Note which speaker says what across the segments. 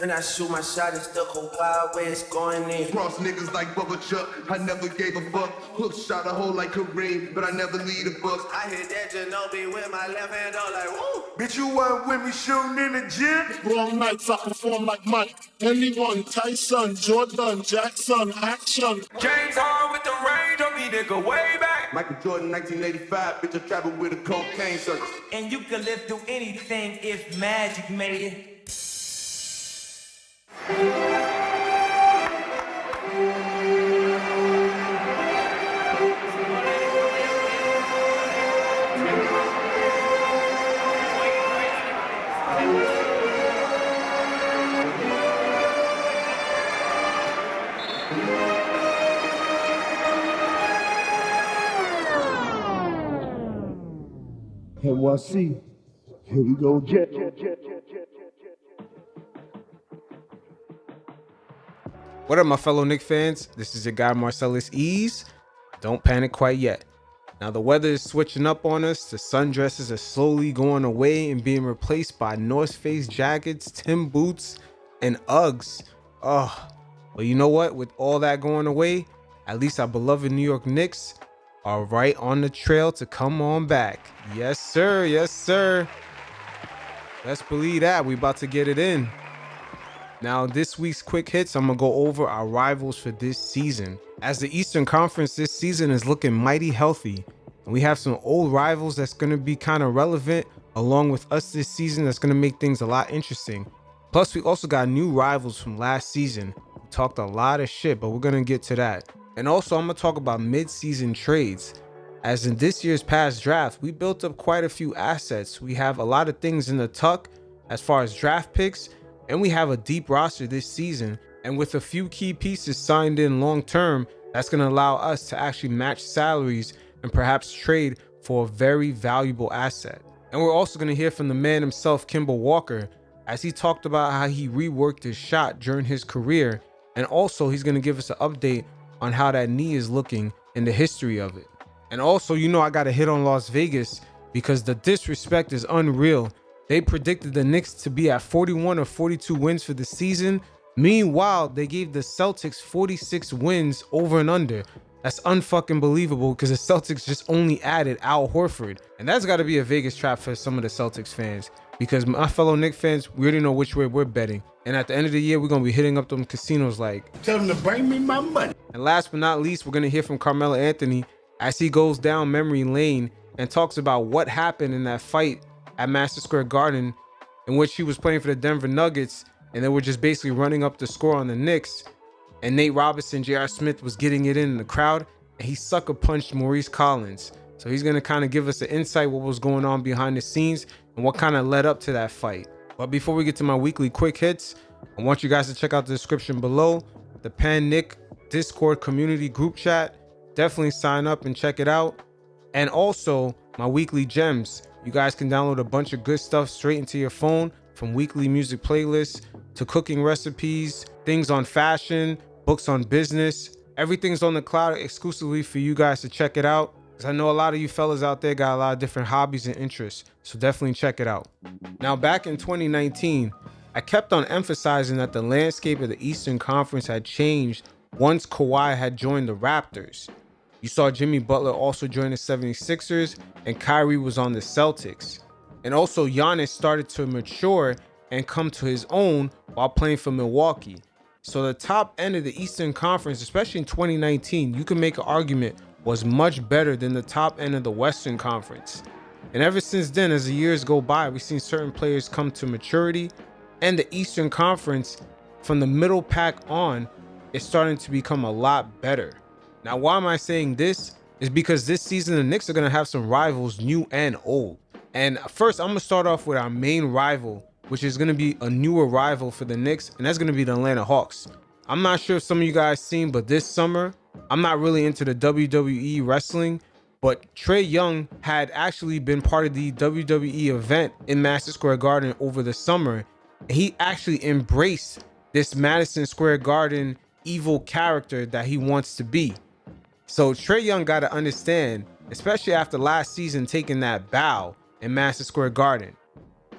Speaker 1: And I shoot my shot, it's the whole wild way it's going in.
Speaker 2: Cross niggas like Bubba Chuck, I never gave a fuck. Hook shot a hole like Kareem, but I never lead a bus.
Speaker 1: I hit that Ginobili with my left hand, all like, woo!
Speaker 2: Bitch, you weren't with me shooting in the gym?
Speaker 3: Wrong nights I perform like Mike. Anyone, Tyson, Jordan, Jackson, action.
Speaker 1: James Harden with the range on me, nigga, way back.
Speaker 2: Michael Jordan, 1985, bitch, I traveled with a cocaine circus.
Speaker 1: And you can live through anything if magic made it.
Speaker 3: NYC, here we go again.
Speaker 4: What up, my fellow Knicks fans? This is your guy Marcellus Ease. Don't panic quite yet. Now the weather is switching up on us. The sundresses are slowly going away and being replaced by North Face jackets, Tim boots, and Uggs. Oh, but you know what? With all that going away, at least our beloved New York Knicks are right on the trail to come on back. Yes, sir. Yes, sir. Let's believe that. We about to get it in. Now, this week's quick hits, I'm going to go over our rivals for this season. As the Eastern Conference this season is looking mighty healthy, and we have some old rivals that's going to be kind of relevant along with us this season that's going to make things a lot interesting. Plus, we also got new rivals from last season. We talked a lot of shit, but we're going to get to that. And also, I'm going to talk about mid-season trades. As in this year's past draft, we built up quite a few assets. We have a lot of things in the tuck as far as draft picks, and we have a deep roster this season. And with a few key pieces signed in long term, that's going to allow us to actually match salaries and perhaps trade for a very valuable asset. And we're also going to hear from the man himself, Kemba Walker, as he talked about how he reworked his shot during his career. And also he's going to give us an update on how that knee is looking and the history of it. And also, you know, I got to hit on Las Vegas because the disrespect is unreal. They predicted the Knicks to be at 41 or 42 wins for the season. Meanwhile, they gave the Celtics 46 wins over and under. That's unfucking believable because the Celtics just only added Al Horford. And that's got to be a Vegas trap for some of the Celtics fans because my fellow Knicks fans, we already know which way we're betting. And at the end of the year, we're going to be hitting up them casinos like,
Speaker 3: Tell them to bring me my money.
Speaker 4: And last but not least, we're going to hear from Carmelo Anthony as he goes down memory lane and talks about what happened in that fight at Madison Square Garden in which he was playing for the Denver Nuggets and they were just basically running up the score on the Knicks, and Nate Robinson, J.R. Smith was getting it in the crowd, and he sucker punched Maurice Collins. So he's going to kind of give us an insight what was going on behind the scenes and what kind of led up to that fight. But before we get to my weekly quick hits, I want you guys to check out the description below, the PanKnick Discord community group chat. Definitely sign up and check it out. And also my weekly gems. You guys can download a bunch of good stuff straight into your phone, from weekly music playlists to cooking recipes, things on fashion, books on business. Everything's on the cloud exclusively for you guys to check it out. Because I know a lot of you fellas out there got a lot of different hobbies and interests. So definitely check it out. Now, back in 2019, I kept on emphasizing that the landscape of the Eastern Conference had changed once Kawhi had joined the Raptors. You saw Jimmy Butler also join the 76ers, and Kyrie was on the Celtics. And also Giannis started to mature and come to his own while playing for Milwaukee. So the top end of the Eastern Conference, especially in 2019, you can make an argument was much better than the top end of the Western Conference. And ever since then, as the years go by, we've seen certain players come to maturity, and the Eastern Conference from the middle pack on is starting to become a lot better. Now, why am I saying this? Is because this season the Knicks are going to have some rivals, new and old. And first, I'm going to start off with our main rival, which is going to be a newer rival for the Knicks, and that's going to be the Atlanta Hawks. I'm not sure if some of you guys seen, but this summer, I'm not really into the WWE wrestling, but Trae Young had actually been part of the WWE event in Madison Square Garden over the summer. He actually embraced this Madison Square Garden evil character that he wants to be. So Trae Young got to understand, especially after last season taking that bow in Madison Square Garden,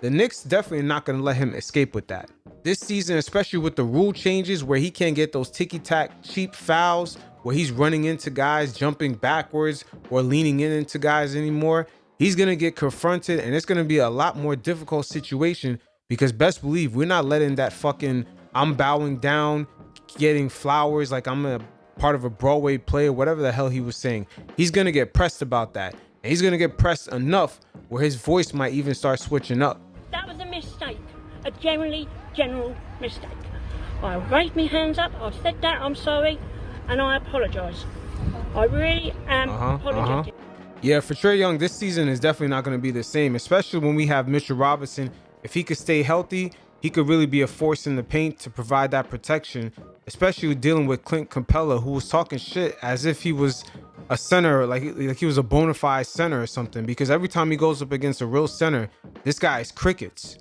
Speaker 4: the Knicks definitely are not going to let him escape with that. This season, especially with the rule changes where he can't get those ticky-tack cheap fouls, where he's running into guys, jumping backwards or leaning into guys anymore, he's going to get confronted, and it's going to be a lot more difficult situation because best believe we're not letting that fucking I'm bowing down, getting flowers like I'm a part of a Broadway play or whatever the hell he was saying. He's going to get pressed about that. And he's going to get pressed enough where his voice might even start switching up.
Speaker 5: That was a mistake, a general mistake. I raised my hands up, I said that, I'm sorry, and I apologise. I really am apologetic.
Speaker 4: Yeah, for Trae Young, this season is definitely not going to be the same, especially when we have Mitchell Robinson. If he could stay healthy, he could really be a force in the paint to provide that protection, especially with dealing with Clint Capella, who was talking shit as if he was a center, like he was a bona fide center or something, because every time he goes up against a real center, this guy is crickets.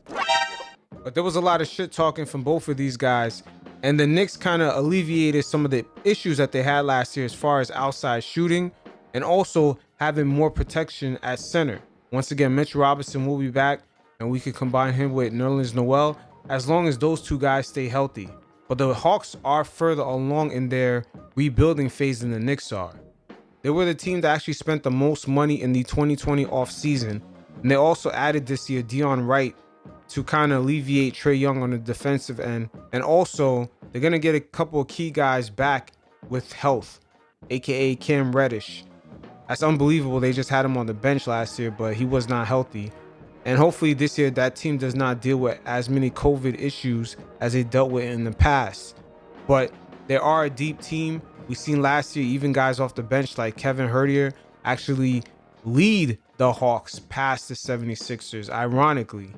Speaker 4: But there was a lot of shit talking from both of these guys, and the Knicks kind of alleviated some of the issues that they had last year as far as outside shooting and also having more protection at center. Once again, Mitchell Robinson will be back, and we could combine him with Nerlens Noel as long as those two guys stay healthy. But the Hawks are further along in their rebuilding phase than the Knicks are. They were the team that actually spent the most money in the 2020 offseason, and they also added this year Dion Wright to kind of alleviate Trae Young on the defensive end. And also, they're going to get a couple of key guys back with health, aka Cam Reddish. That's unbelievable. They just had him on the bench last year, but he was not healthy. And hopefully this year that team does not deal with as many COVID issues as they dealt with in the past. But they are a deep team. We seen last year even guys off the bench like Kevin Herter actually lead the Hawks past the 76ers, ironically.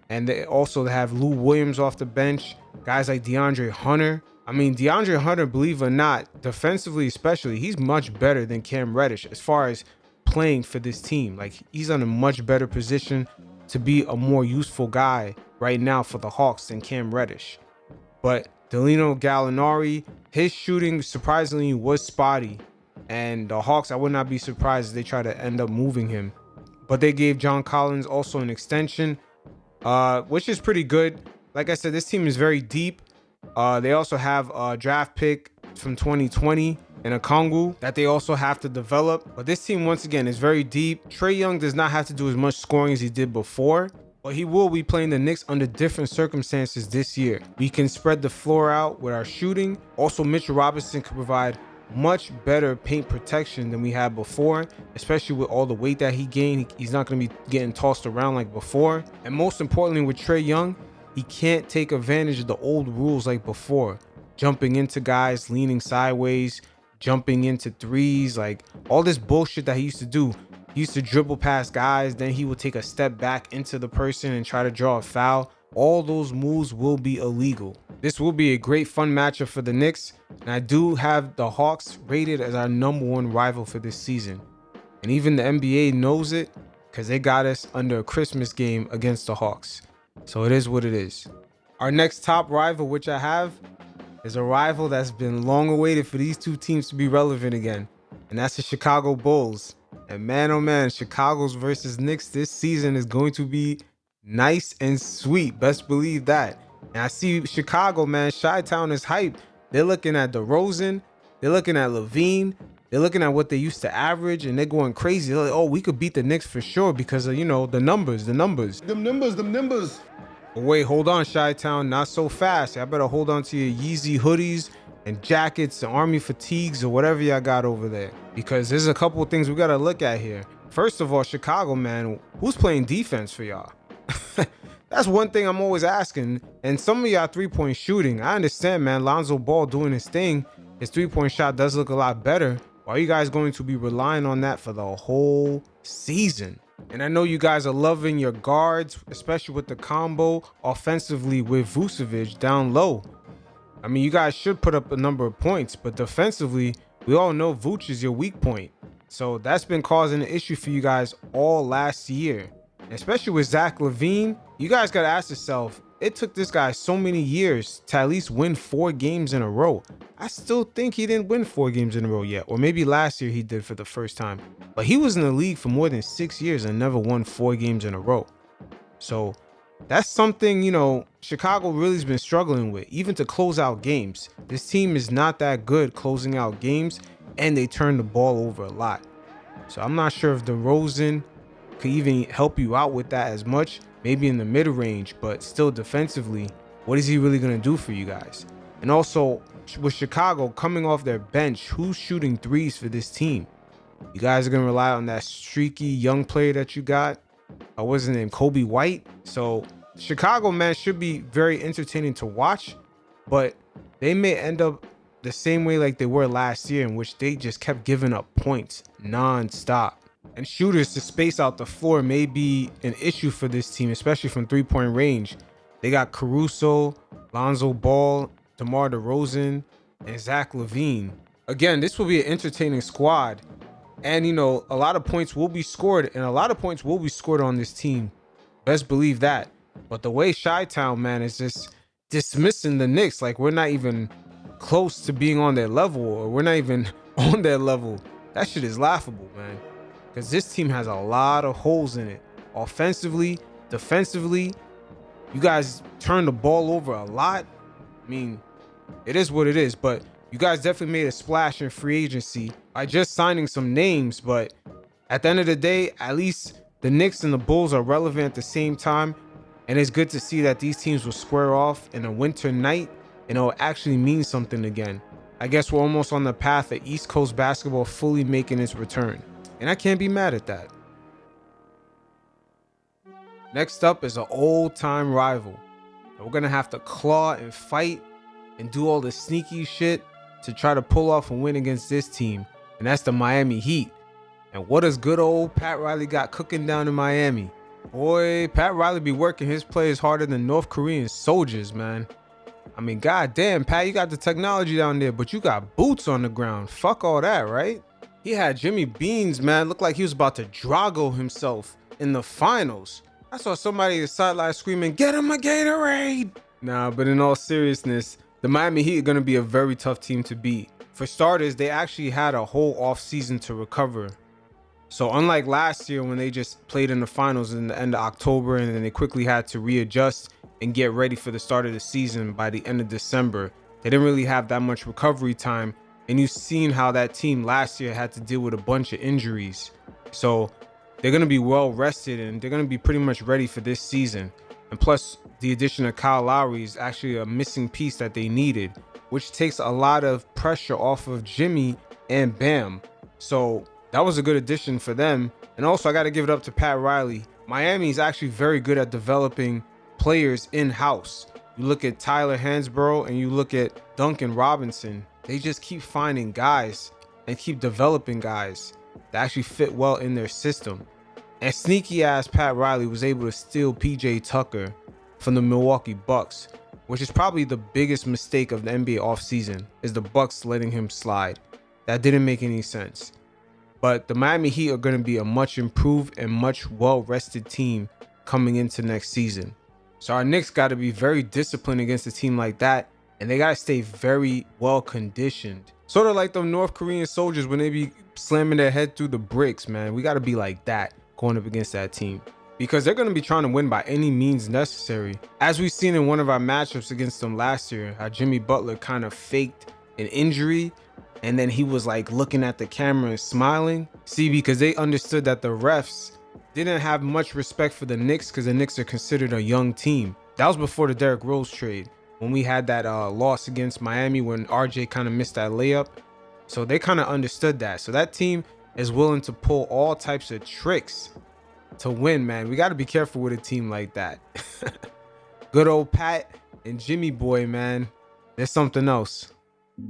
Speaker 4: And they also have Lou Williams off the bench, guys like DeAndre Hunter. I mean, DeAndre Hunter, believe it or not, defensively especially, he's much better than Cam Reddish as far as playing for this team. Like, he's on a much better position to be a more useful guy right now for the Hawks than Cam Reddish. But Danilo Gallinari, his shooting surprisingly was spotty, and the Hawks, I would not be surprised if they try to end up moving him. But they gave John Collins also an extension, which is pretty good. Like I said, this team is very deep. They also have a draft pick from 2020 and a Kongu that they also have to develop. But this team, once again, is very deep. Trae Young does not have to do as much scoring as he did before, but he will be playing the Knicks under different circumstances this year. We can spread the floor out with our shooting. Also, Mitchell Robinson can provide much better paint protection than we had before, especially with all the weight that he gained. He's not going to be getting tossed around like before. And most importantly, with Trae Young, he can't take advantage of the old rules like before, jumping into guys, leaning sideways, jumping into threes, like all this bullshit that he used to do. He used to dribble past guys, then he would take a step back into the person and try to draw a foul. All those moves will be illegal. This will be a great fun matchup for the Knicks, and I do have the Hawks rated as our #1 rival for this season. And even the NBA knows it because they got us under a Christmas game against the Hawks. So it is what it is. Our next top rival, which I have, is a rival that's been long awaited for these two teams to be relevant again, and that's the Chicago Bulls. And man, oh man, Chicago's versus Knicks this season is going to be nice and sweet. Best believe that. And I see Chicago, man, Chi-Town is hyped. They're looking at DeRozan. They're looking at Levine. They're looking at what they used to average, and they're going crazy. They're like, oh, we could beat the Knicks for sure because of, you know, the numbers.
Speaker 2: Them numbers.
Speaker 4: But wait, hold on, Chi-Town. Not so fast. Y'all better hold on to your Yeezy hoodies and jackets and army fatigues or whatever y'all got over there, because there's a couple of things we got to look at here. First of all, Chicago, man, who's playing defense for y'all? That's one thing I'm always asking. And some of y'all three-point shooting, I understand, man. Lonzo Ball doing his thing. His three-point shot does look a lot better. Are you guys going to be relying on that for the whole season? And I know you guys are loving your guards, especially with the combo offensively with Vucevic down low. I mean, you guys should put up a number of points, but defensively, we all know Vooch is your weak point. So that's been causing an issue for you guys all last year. Especially with Zach LaVine, you guys got to ask yourself, it took this guy so many years to at least win 4 games in a row. I still think he didn't win 4 games in a row yet, or maybe last year he did for the first time. But he was in the league for more than 6 years and never won 4 games in a row. So That's something, Chicago really has been struggling with, even to close out games. This team is not that good closing out games, and they turn the ball over a lot. So I'm not sure if DeRozan could even help you out with that as much, maybe in the mid-range, but still defensively, what is he really going to do for you guys? And also, with Chicago coming off their bench, who's shooting threes for this team? You guys are going to rely on that streaky young player that you got. What's his name? Kobe White. So Chicago, man, should be very entertaining to watch, but they may end up the same way like they were last year, in which they just kept giving up points non-stop. And shooters to space out the floor may be an issue for this team, especially from three-point range. They got Caruso, Lonzo Ball, DeMar DeRozan, and Zach LaVine. Again, this will be an entertaining squad. And, a lot of points will be scored, and a lot of points will be scored on this team. Best believe that. But the way Chi-Town, man, is just dismissing the Knicks like we're not even close to being on their level, or we're not even on their level. That shit is laughable, man. Because this team has a lot of holes in it. Offensively, defensively, you guys turn the ball over a lot. I mean, it is what it is, but you guys definitely made a splash in free agency by just signing some names. But at the end of the day, at least the Knicks and the Bulls are relevant at the same time. And it's good to see that these teams will square off in a winter night and it'll actually mean something again. I guess we're almost on the path of East Coast basketball fully making its return. And I can't be mad at that. Next up is an old-time rival. We're going to have to claw and fight and do all the sneaky shit to try to pull off a win against this team. And that's the Miami Heat. And what does good old Pat Riley got cooking down in Miami? Boy, Pat Riley be working his players harder than North Korean soldiers, man. I mean, goddamn, Pat, you got the technology down there, but you got boots on the ground. Fuck all that, right? He had Jimmy Beans, man, look like he was about to Drago himself in the finals. I saw somebody at the sideline screaming, "Get him a Gatorade!" Nah, but in all seriousness, the Miami Heat are going to be a very tough team to beat. For starters, they actually had a whole off season to recover. So unlike last year when they just played in the finals in the end of October and then they quickly had to readjust and get ready for the start of the season by the end of December, they didn't really have that much recovery time. And you've seen how that team last year had to deal with a bunch of injuries. So they're going to be well rested and they're going to be pretty much ready for this season. And plus, the addition of Kyle Lowry is actually a missing piece that they needed, which takes a lot of pressure off of Jimmy and Bam. So that was a good addition for them. And also, I got to give it up to Pat Riley. Miami is actually very good at developing players in-house. You look at Tyler Hansborough and you look at Duncan Robinson. They just keep finding guys and keep developing guys that actually fit well in their system. And sneaky ass Pat Riley was able to steal PJ Tucker from the Milwaukee Bucks, which is probably the biggest mistake of the NBA offseason, is the Bucks letting him slide. That didn't make any sense. But the Miami Heat are going to be a much improved and much well-rested team coming into next season. So our Knicks got to be very disciplined against a team like that. And they got to stay very well conditioned. Sort of like the North Korean soldiers when they be slamming their head through the bricks, man. We got to be like that going up against that team. Because they're going to be trying to win by any means necessary. As we've seen in one of our matchups against them last year, how Jimmy Butler kind of faked an injury. And then he was like looking at the camera and smiling. See, because they understood that the refs didn't have much respect for the Knicks because the Knicks are considered a young team. That was before the Derrick Rose trade, when we had that loss against Miami when RJ kind of missed that layup. So they kind of understood that. So that team is willing to pull all types of tricks to win, man. We got to be careful with a team like that. Good old Pat and Jimmy boy, man. There's something else.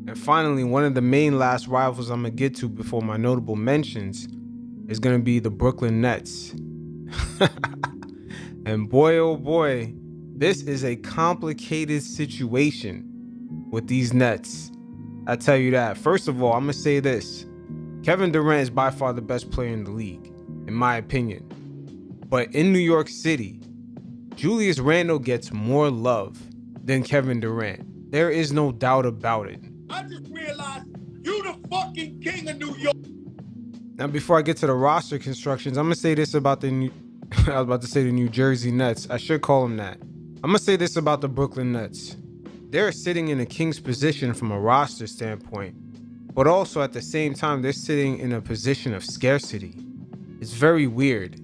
Speaker 4: And finally, one of the main last rivals I'm going to get to before my notable mentions is going to be the Brooklyn Nets. And boy, oh boy, this is a complicated situation with these Nets. I tell you that. First of all, I'm going to say this. Kevin Durant is by far the best player in the league, in my opinion. But in New York City, Julius Randle gets more love than Kevin Durant. There is no doubt about it.
Speaker 3: I just realized you the fucking king of New York.
Speaker 4: Now, before I get to the roster constructions, I'm going to say this about the I was about to say the New Jersey Nets. I should call them that. I'm going to say this about the Brooklyn Nets. They're sitting in a king's position from a roster standpoint, but also at the same time, they're sitting in a position of scarcity. It's very weird.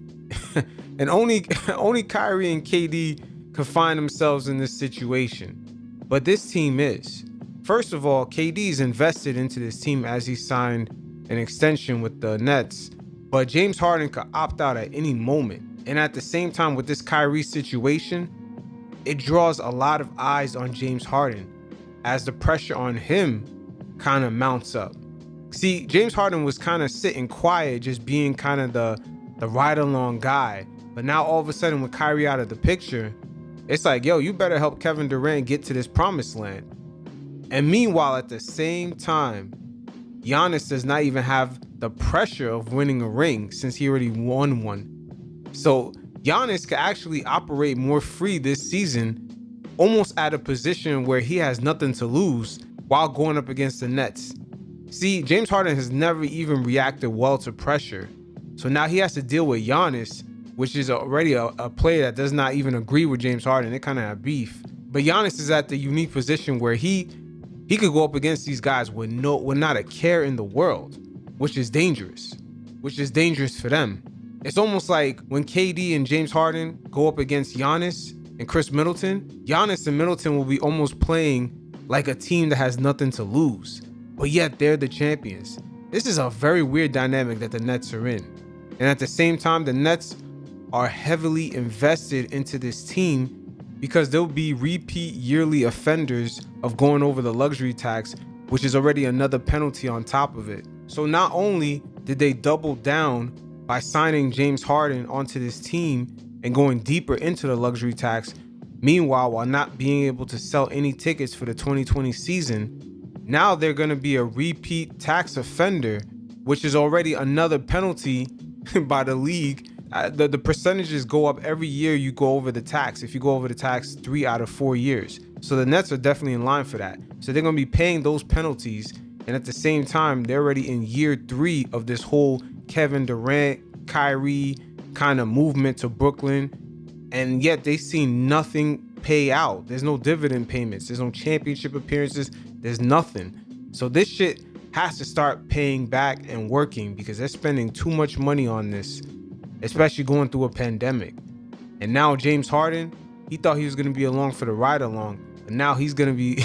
Speaker 4: And only Kyrie and KD can find themselves in this situation. But this team is. First of all, KD's invested into this team as he signed an extension with the Nets. But James Harden could opt out at any moment. And at the same time, with this Kyrie situation, it draws a lot of eyes on James Harden as the pressure on him kind of mounts up. See, James Harden was kind of sitting quiet, just being kind of the ride-along guy. But now all of a sudden with Kyrie out of the picture, it's like, yo, you better help Kevin Durant get to this promised land. And meanwhile, at the same time, Giannis does not even have the pressure of winning a ring since he already won one. So Giannis can actually operate more free this season, almost at a position where he has nothing to lose while going up against the Nets. See, James Harden has never even reacted well to pressure. So now he has to deal with Giannis, which is already a player that does not even agree with James Harden. They kind of have beef. But Giannis is at the unique position where he could go up against these guys with not a care in the world, which is dangerous for them. It's almost like when KD and James Harden go up against Giannis and Chris Middleton, Giannis and Middleton will be almost playing like a team that has nothing to lose, but yet they're the champions. This is a very weird dynamic that the Nets are in. And at the same time, the Nets are heavily invested into this team because they'll be repeat yearly offenders of going over the luxury tax, which is already another penalty on top of it. So not only did they double down by signing James Harden onto this team and going deeper into the luxury tax, meanwhile, while not being able to sell any tickets for the 2020 season, now they're going to be a repeat tax offender, which is already another penalty by the league. The percentages go up every year you go over the tax. If you go over the tax 3 out of 4 years. So the Nets are definitely in line for that. So they're going to be paying those penalties. And at the same time, they're already in year 3 of this whole Kevin Durant, Kyrie kind of movement to Brooklyn. And yet they see nothing pay out. There's no dividend payments. There's no championship appearances. There's nothing. So this shit has to start paying back and working because they're spending too much money on this, especially going through a pandemic. And now James Harden, he thought he was going to be along for the ride along, but now he's going to be,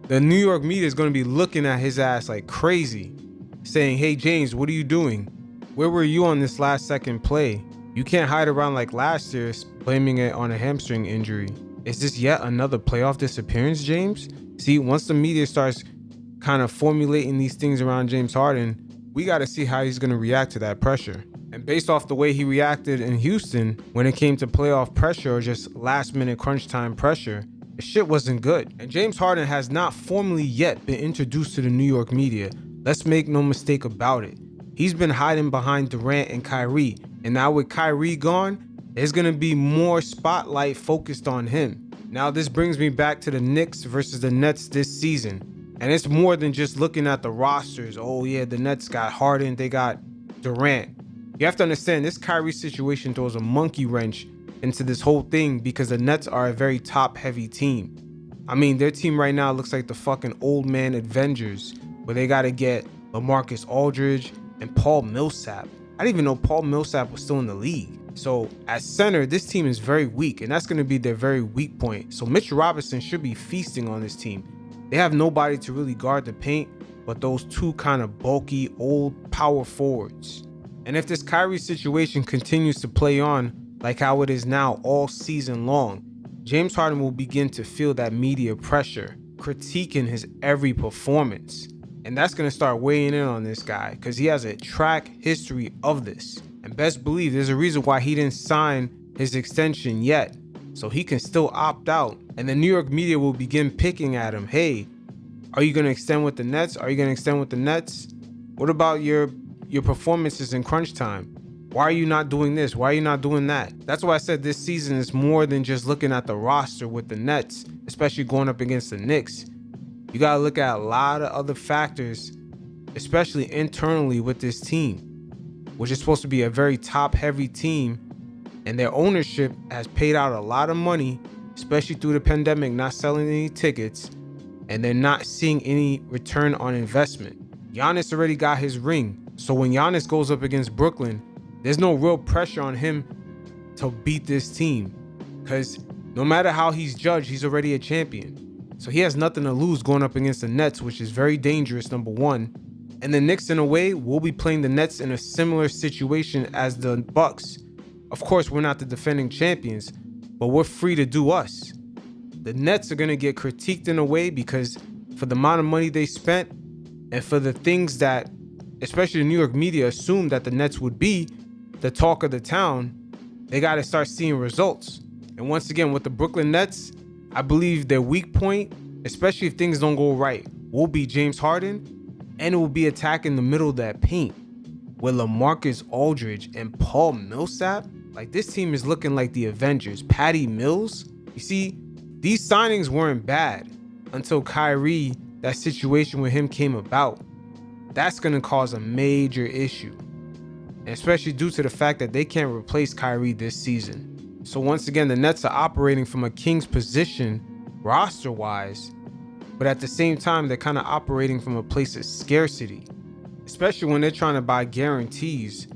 Speaker 4: the New York media is going to be looking at his ass like crazy, saying, hey, James, what are you doing? Where were you on this last second play? You can't hide around like last year, blaming it on a hamstring injury. Is this yet another playoff disappearance, James? See, once the media starts kind of formulating these things around James Harden, we got to see how he's going to react to that pressure. And based off the way he reacted in Houston when it came to playoff pressure or just last minute crunch time pressure, the shit wasn't good. And James Harden has not formally yet been introduced to the New York media. Let's make no mistake about it. He's been hiding behind Durant and Kyrie. And now with Kyrie gone, there's going to be more spotlight focused on him. Now this brings me back to the Knicks versus the Nets this season. And it's more than just looking at the rosters. Oh yeah, the Nets got Harden, they got Durant. You have to understand this Kyrie situation throws a monkey wrench into this whole thing because the Nets are a very top heavy team. I mean, their team right now looks like the fucking old man Avengers, where they got to get LaMarcus Aldridge and Paul Millsap. I didn't even know Paul Millsap was still in the league. So at center, this team is very weak, and that's going to be their very weak point. So Mitchell Robinson should be feasting on this team. They have nobody to really guard the paint but those two kind of bulky old power forwards. And if this Kyrie situation continues to play on like how it is now all season long, James Harden will begin to feel that media pressure, critiquing his every performance. And that's going to start weighing in on this guy because he has a track history of this. And best believe there's a reason why he didn't sign his extension yet. So he can still opt out. And the New York media will begin picking at him. Hey, are you going to extend with the Nets? Are you going to extend with the Nets? What about your performances in crunch time? Why are you not doing this? Why are you not doing that? That's why I said this season is more than just looking at the roster with the Nets, especially going up against the Knicks. You got to look at a lot of other factors, especially internally with this team, which is supposed to be a very top-heavy team. and their ownership has paid out a lot of money, especially through the pandemic, not selling any tickets, and they're not seeing any return on investment. Giannis already got his ring, so when Giannis goes up against Brooklyn, there's no real pressure on him to beat this team, because no matter how he's judged, he's already a champion. So he has nothing to lose going up against the Nets, which is very dangerous, number one. And the Knicks, in a way, will be playing the Nets in a similar situation as the Bucks. Of course, we're not the defending champions, but we're free to do us. The Nets are going to get critiqued in a way because for the amount of money they spent and for the things that, especially the New York media, assumed that the Nets would be the talk of the town, they got to start seeing results. And once again, with the Brooklyn Nets, I believe their weak point, especially if things don't go right, will be James Harden, and it will be attacking the middle of that paint with LaMarcus Aldridge and Paul Millsap. Like, this team is looking like the Avengers. Patty Mills. You see, these signings weren't bad until Kyrie, that situation with him came about. That's going to cause a major issue, and especially due to the fact that they can't replace Kyrie this season. So once again, the Nets are operating from a king's position roster-wise, but at the same time, they're kind of operating from a place of scarcity, especially when they're trying to buy guarantees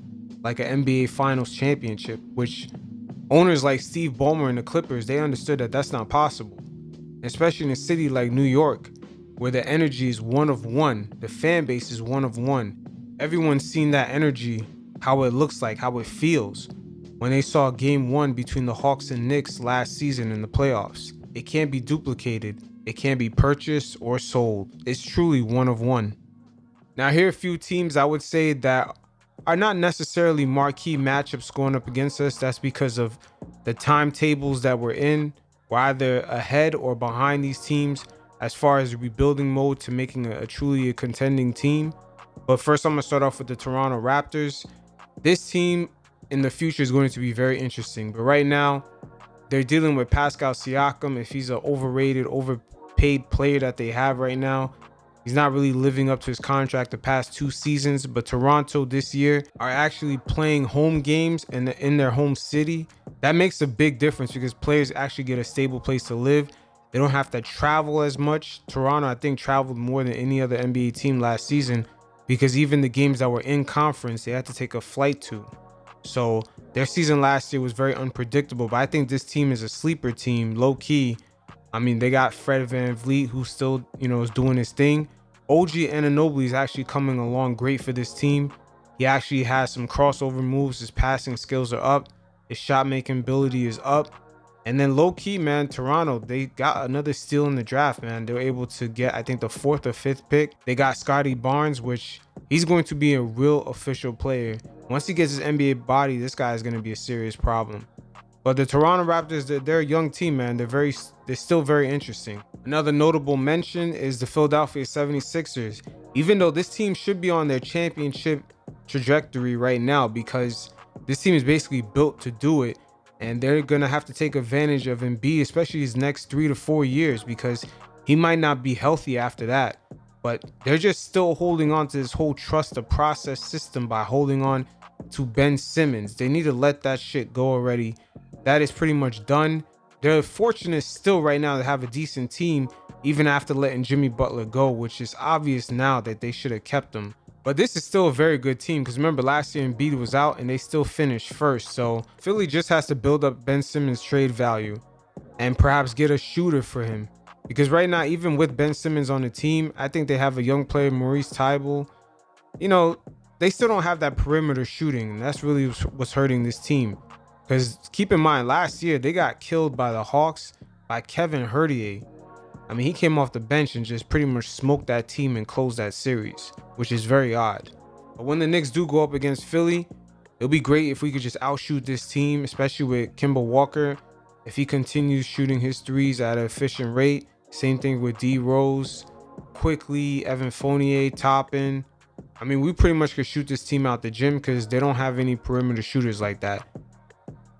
Speaker 4: like an NBA Finals championship, which owners like Steve Ballmer and the Clippers, they understood that that's not possible, especially in a city like New York, where the energy is one of one, the fan base is one of one. Everyone's seen that energy, how it looks like, how it feels when they saw game 1 between the Hawks and Knicks last season in the playoffs. It can't be duplicated. It can't be purchased or sold. It's truly one of one. Now, here are a few teams I would say that are not necessarily marquee matchups going up against us. That's because of the timetables that we're in. We're either ahead or behind these teams as far as rebuilding mode to making a truly contending team. But first, I'm going to start off with the Toronto Raptors. This team in the future is going to be very interesting. But right now, they're dealing with Pascal Siakam. If he's an overrated, overpaid player that they have right now, he's not really living up to his contract the past 2 seasons. But Toronto this year are actually playing home games in their home city. That makes a big difference because players actually get a stable place to live. They don't have to travel as much. Toronto, I think, traveled more than any other NBA team last season because even the games that were in conference, they had to take a flight to. So their season last year was very unpredictable, but I think this team is a sleeper team, low key. I mean, they got Fred VanVleet, who still, is doing his thing. OG Anunoby is actually coming along great for this team. He actually has some crossover moves. His passing skills are up. His shot making ability is up. And then low key, man, Toronto, they got another steal in the draft, man. They were able to get, I think, the 4th or 5th pick. They got Scotty Barnes, which he's going to be a real official player. Once he gets his NBA body, this guy is going to be a serious problem. But the Toronto Raptors, they're a young team, man. They're still very interesting. Another notable mention is the Philadelphia 76ers. Even though this team should be on their championship trajectory right now because this team is basically built to do it. And they're going to have to take advantage of Embiid, especially his next 3 to 4 years, because he might not be healthy after that. But they're just still holding on to this whole trust the process system by holding on to Ben Simmons. They need to let that shit go already. That is pretty much done. They're fortunate still right now to have a decent team, even after letting Jimmy Butler go, which is obvious now that they should have kept him. But this is still a very good team because remember last year Embiid was out and they still finished first. So Philly just has to build up Ben Simmons' trade value and perhaps get a shooter for him. Because right now, even with Ben Simmons on the team, I think they have a young player, Maurice Thybulle. They still don't have that perimeter shooting. And that's really what's hurting this team. Because keep in mind, last year they got killed by the Hawks by Kevin Hertier. I mean, he came off the bench and just pretty much smoked that team and closed that series, which is very odd. But when the Knicks do go up against Philly, it'll be great if we could just outshoot this team, especially with Kemba Walker. If he continues shooting his threes at an efficient rate, same thing with D Rose, Quickly, Evan Fournier, Toppin. I mean, we pretty much could shoot this team out the gym because they don't have any perimeter shooters like that.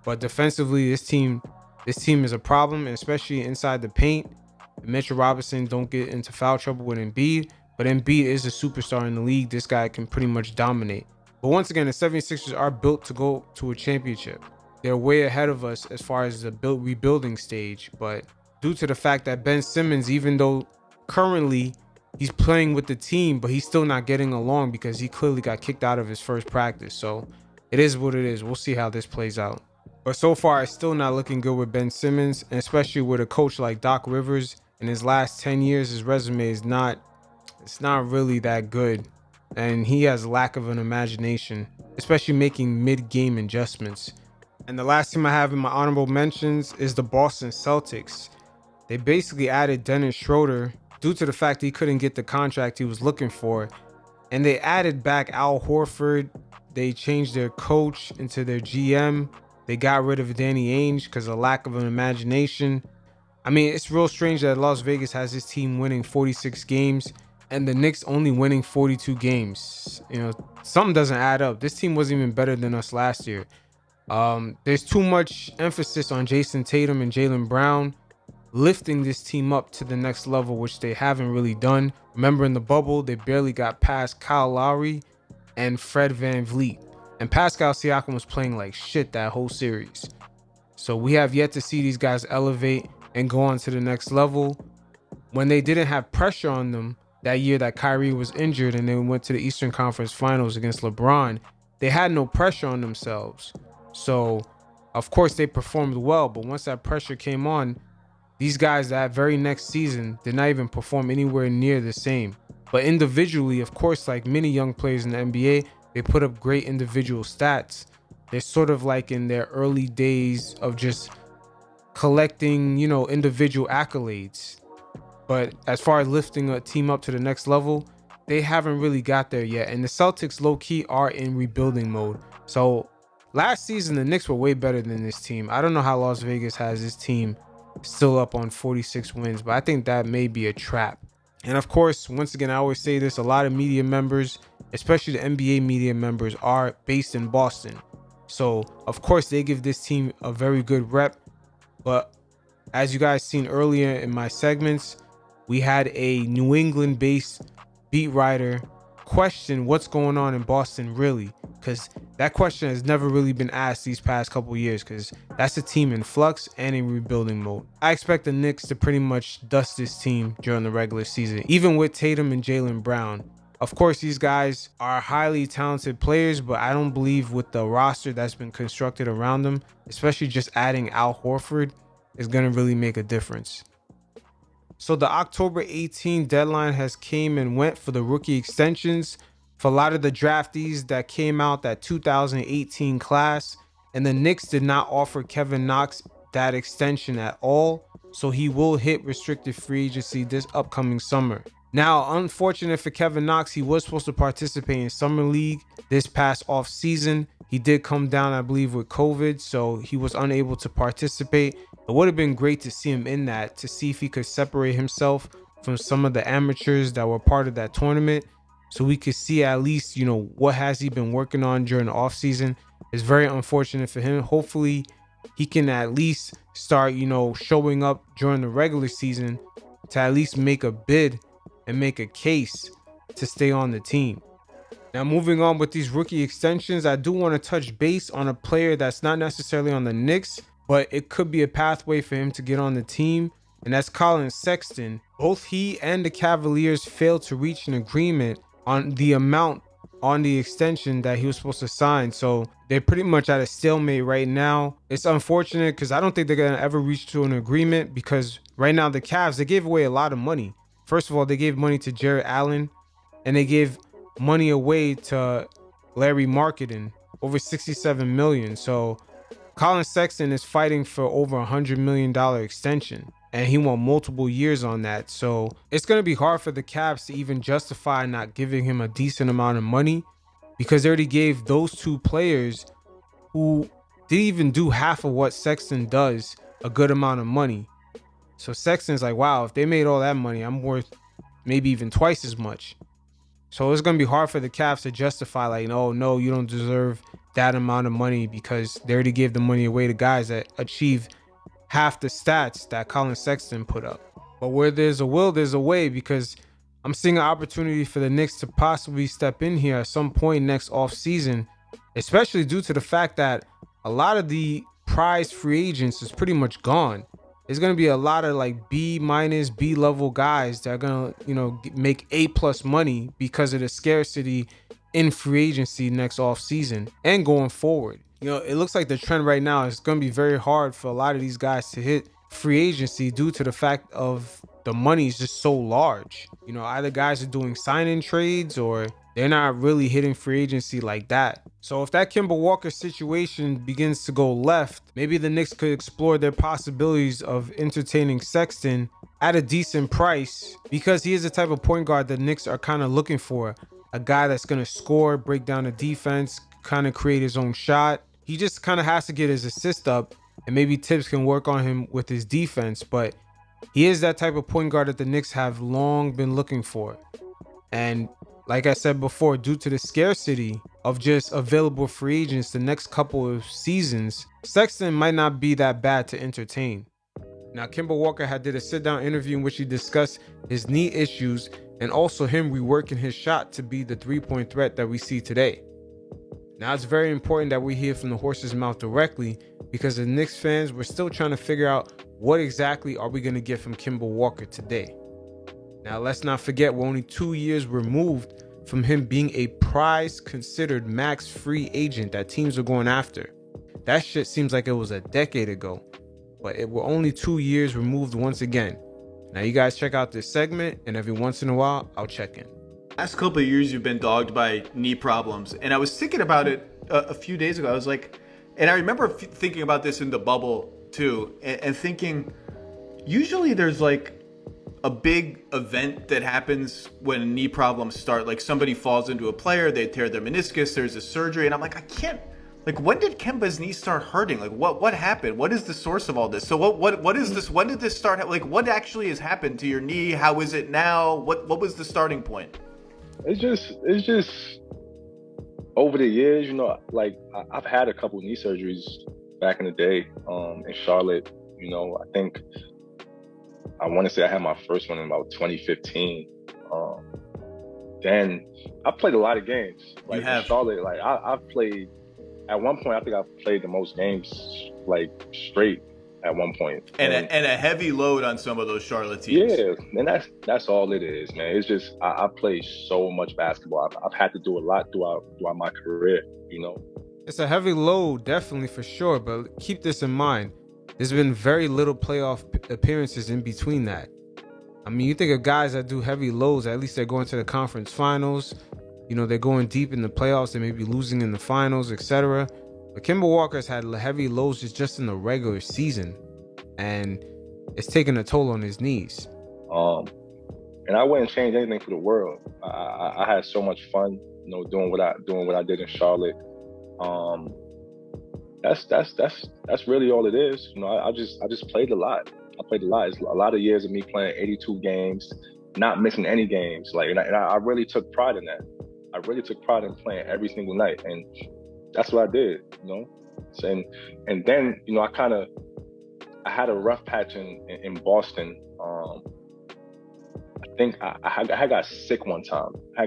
Speaker 4: But defensively, this team is a problem, especially inside the paint. Mitchell Robinson don't get into foul trouble with Embiid, but Embiid is a superstar in the league. This guy can pretty much dominate. But once again, the 76ers are built to go to a championship. they're way ahead of us as far as the rebuilding stage. But due to the fact that Ben Simmons, even though currently he's playing with the team, but he's still not getting along because he clearly got kicked out of his first practice. So it is what it is. We'll see how this plays out. But so far, it's still not looking good with Ben Simmons, and especially with a coach like Doc Rivers. In his last 10 years, his resume is not really that good. And he has lack of an imagination, especially making mid-game adjustments. And the last team I have in my honorable mentions is the Boston Celtics. They basically added Dennis Schroeder due to the fact that he couldn't get the contract he was looking for. And they added back Al Horford. They changed their coach into their GM. They got rid of Danny Ainge because of lack of an imagination. I mean, it's real strange that Las Vegas has his team winning 46 games and the Knicks only winning 42 games. You know, something doesn't add up. This team wasn't even better than us last year. There's too much emphasis on Jason Tatum and Jaylen Brown lifting this team up to the next level, which they haven't really done. Remember, in the bubble, they barely got past Kyle Lowry and Fred VanVleet. And Pascal Siakam was playing like shit that whole series. So we have yet to see these guys elevate and go on to the next level. When they didn't have pressure on them that year that Kyrie was injured and they went to the Eastern Conference Finals against LeBron, they had no pressure on themselves. So, of course, they performed well. But once that pressure came on, these guys that very next season did not even perform anywhere near the same. But individually, of course, like many young players in the NBA, they put up great individual stats. They're sort of like in their early days of just collecting, you know, individual accolades. But as far as lifting a team up to the next level, they haven't really got there yet. And the Celtics low-key are in rebuilding mode. So last season, the Knicks were way better than this team. I don't know how Las Vegas has this team still up on 46 wins, but I think that may be a trap. And of course, once again, I always say this, a lot of media members, especially the NBA media members, are based in Boston. So, of course, they give this team a very good rep. But as you guys seen earlier in my segments, we had a New England-based beat writer question what's going on in Boston really, because that question has never really been asked these past couple years, because that's a team in flux and in rebuilding mode. I expect the Knicks to pretty much dust this team during the regular season, even with Tatum and Jaylen Brown. Of course, these guys are highly talented players, but I don't believe with the roster that's been constructed around them, especially just adding Al Horford, is going to really make a difference. So the October 18 deadline has came and went for the rookie extensions for a lot of the draftees that came out that 2018 class, and the Knicks did not offer Kevin Knox that extension at all, so he will hit restricted free agency this upcoming summer. Now, unfortunate for Kevin Knox, he was supposed to participate in Summer League this past off season. He did come down, I believe, with COVID, so he was unable to participate. It would have been great to see him in that, to see if he could separate himself from some of the amateurs that were part of that tournament, so we could see at least, you know, what has he been working on during the off season. It's very unfortunate for him. Hopefully he can at least start, you know, showing up during the regular season to at least make a bid and make a case to stay on the team. Now, moving on with these rookie extensions, I do want to touch base on a player that's not necessarily on the Knicks, but it could be a pathway for him to get on the team, and that's Colin Sexton. Both he and the Cavaliers failed to reach an agreement on the amount on the extension that he was supposed to sign, so they're pretty much at a stalemate right now. It's unfortunate because I don't think they're gonna ever reach to an agreement, because right now the Cavs, they gave away a lot of money. First of all, they gave money to Jared Allen, and they gave money away to Larry Marketing, over $67 million. So Colin Sexton is fighting for over $100 million extension, and he won multiple years on that. So it's going to be hard for the Cavs to even justify not giving him a decent amount of money, because they already gave those two players who didn't even do half of what Sexton does a good amount of money. So Sexton's like, wow, if they made all that money, I'm worth maybe even twice as much. So it's going to be hard for the Cavs to justify, like, oh, no, you don't deserve that amount of money, because they already gave the money away to guys that achieve half the stats that Colin Sexton put up. But where there's a will, there's a way, because I'm seeing an opportunity for the Knicks to possibly step in here at some point next off season, especially due to the fact that a lot of the prize free agents is pretty much gone. There's going to be a lot of like B minus, B level guys that are going to, make A plus money because of the scarcity in free agency next off season and going forward. It looks like the trend right now is going to be very hard for a lot of these guys to hit free agency due to the fact of the money is just so large. Either guys are doing sign-in trades or they're not really hitting free agency like that. So if that Kemba Walker situation begins to go left, maybe the Knicks could explore their possibilities of entertaining Sexton at a decent price, because he is the type of point guard the Knicks are kind of looking for. A guy that's going to score, break down the defense, kind of create his own shot. He just kind of has to get his assist up, and maybe Tibbs can work on him with his defense. But he is that type of point guard that the Knicks have long been looking for. And like I said before, due to the scarcity of just available free agents the next couple of seasons, Sexton might not be that bad to entertain. Now, Kemba Walker did a sit-down interview in which he discussed his knee issues and also him reworking his shot to be the three-point threat that we see today. Now, it's very important that we hear from the horse's mouth directly, because the Knicks fans were still trying to figure out what exactly are we going to get from Kemba Walker today. Now, let's not forget we're only 2 years removed from him being a prize considered max free agent that teams are going after. That shit seems like it was a decade ago, but we're only 2 years removed once again. Now, you guys check out this segment, and every once in a while, I'll check in.
Speaker 6: Last couple of years, you've been dogged by knee problems, and I was thinking about it a few days ago. I was like, and I remember thinking about this in the bubble too, and thinking, usually there's like a big event that happens when knee problems start. Like somebody falls into a player, they tear their meniscus, there's a surgery, and I'm like, I can't. Like, when did Kemba's knee start hurting? Like, what happened? What is the source of all this? So what is this? When did this start? Like, what actually has happened to your knee? How is it now? What was the starting point?
Speaker 7: It's just over the years, like I've had a couple knee surgeries back in the day, in Charlotte. I think I want to say I had my first one in about 2015. Then I played a lot of games. Like in Charlotte, like I've played. At one point, I think I've played the most games like straight. At one point,
Speaker 6: and a heavy load on some of those Charlotte teams.
Speaker 7: Yeah, and that's all it is, man. It's just I play so much basketball. I've had to do a lot throughout my career.
Speaker 4: It's a heavy load, definitely, for sure. But keep this in mind: there's been very little playoff appearances in between that. I mean, you think of guys that do heavy loads, at least they're going to the conference finals. They're going deep in the playoffs. They may be losing in the finals, etc. But Kemba Walker's had heavy lows just in the regular season, and it's taking a toll on his knees.
Speaker 7: And I wouldn't change anything for the world. I had so much fun, doing what I did in Charlotte. That's really all it is. I just played a lot. I played a lot. It's a lot of years of me playing 82 games, not missing any games. And I really took pride in that. I really took pride in playing every single night, and that's what I did, So, and then, I had a rough patch in Boston. I think I got sick one time. I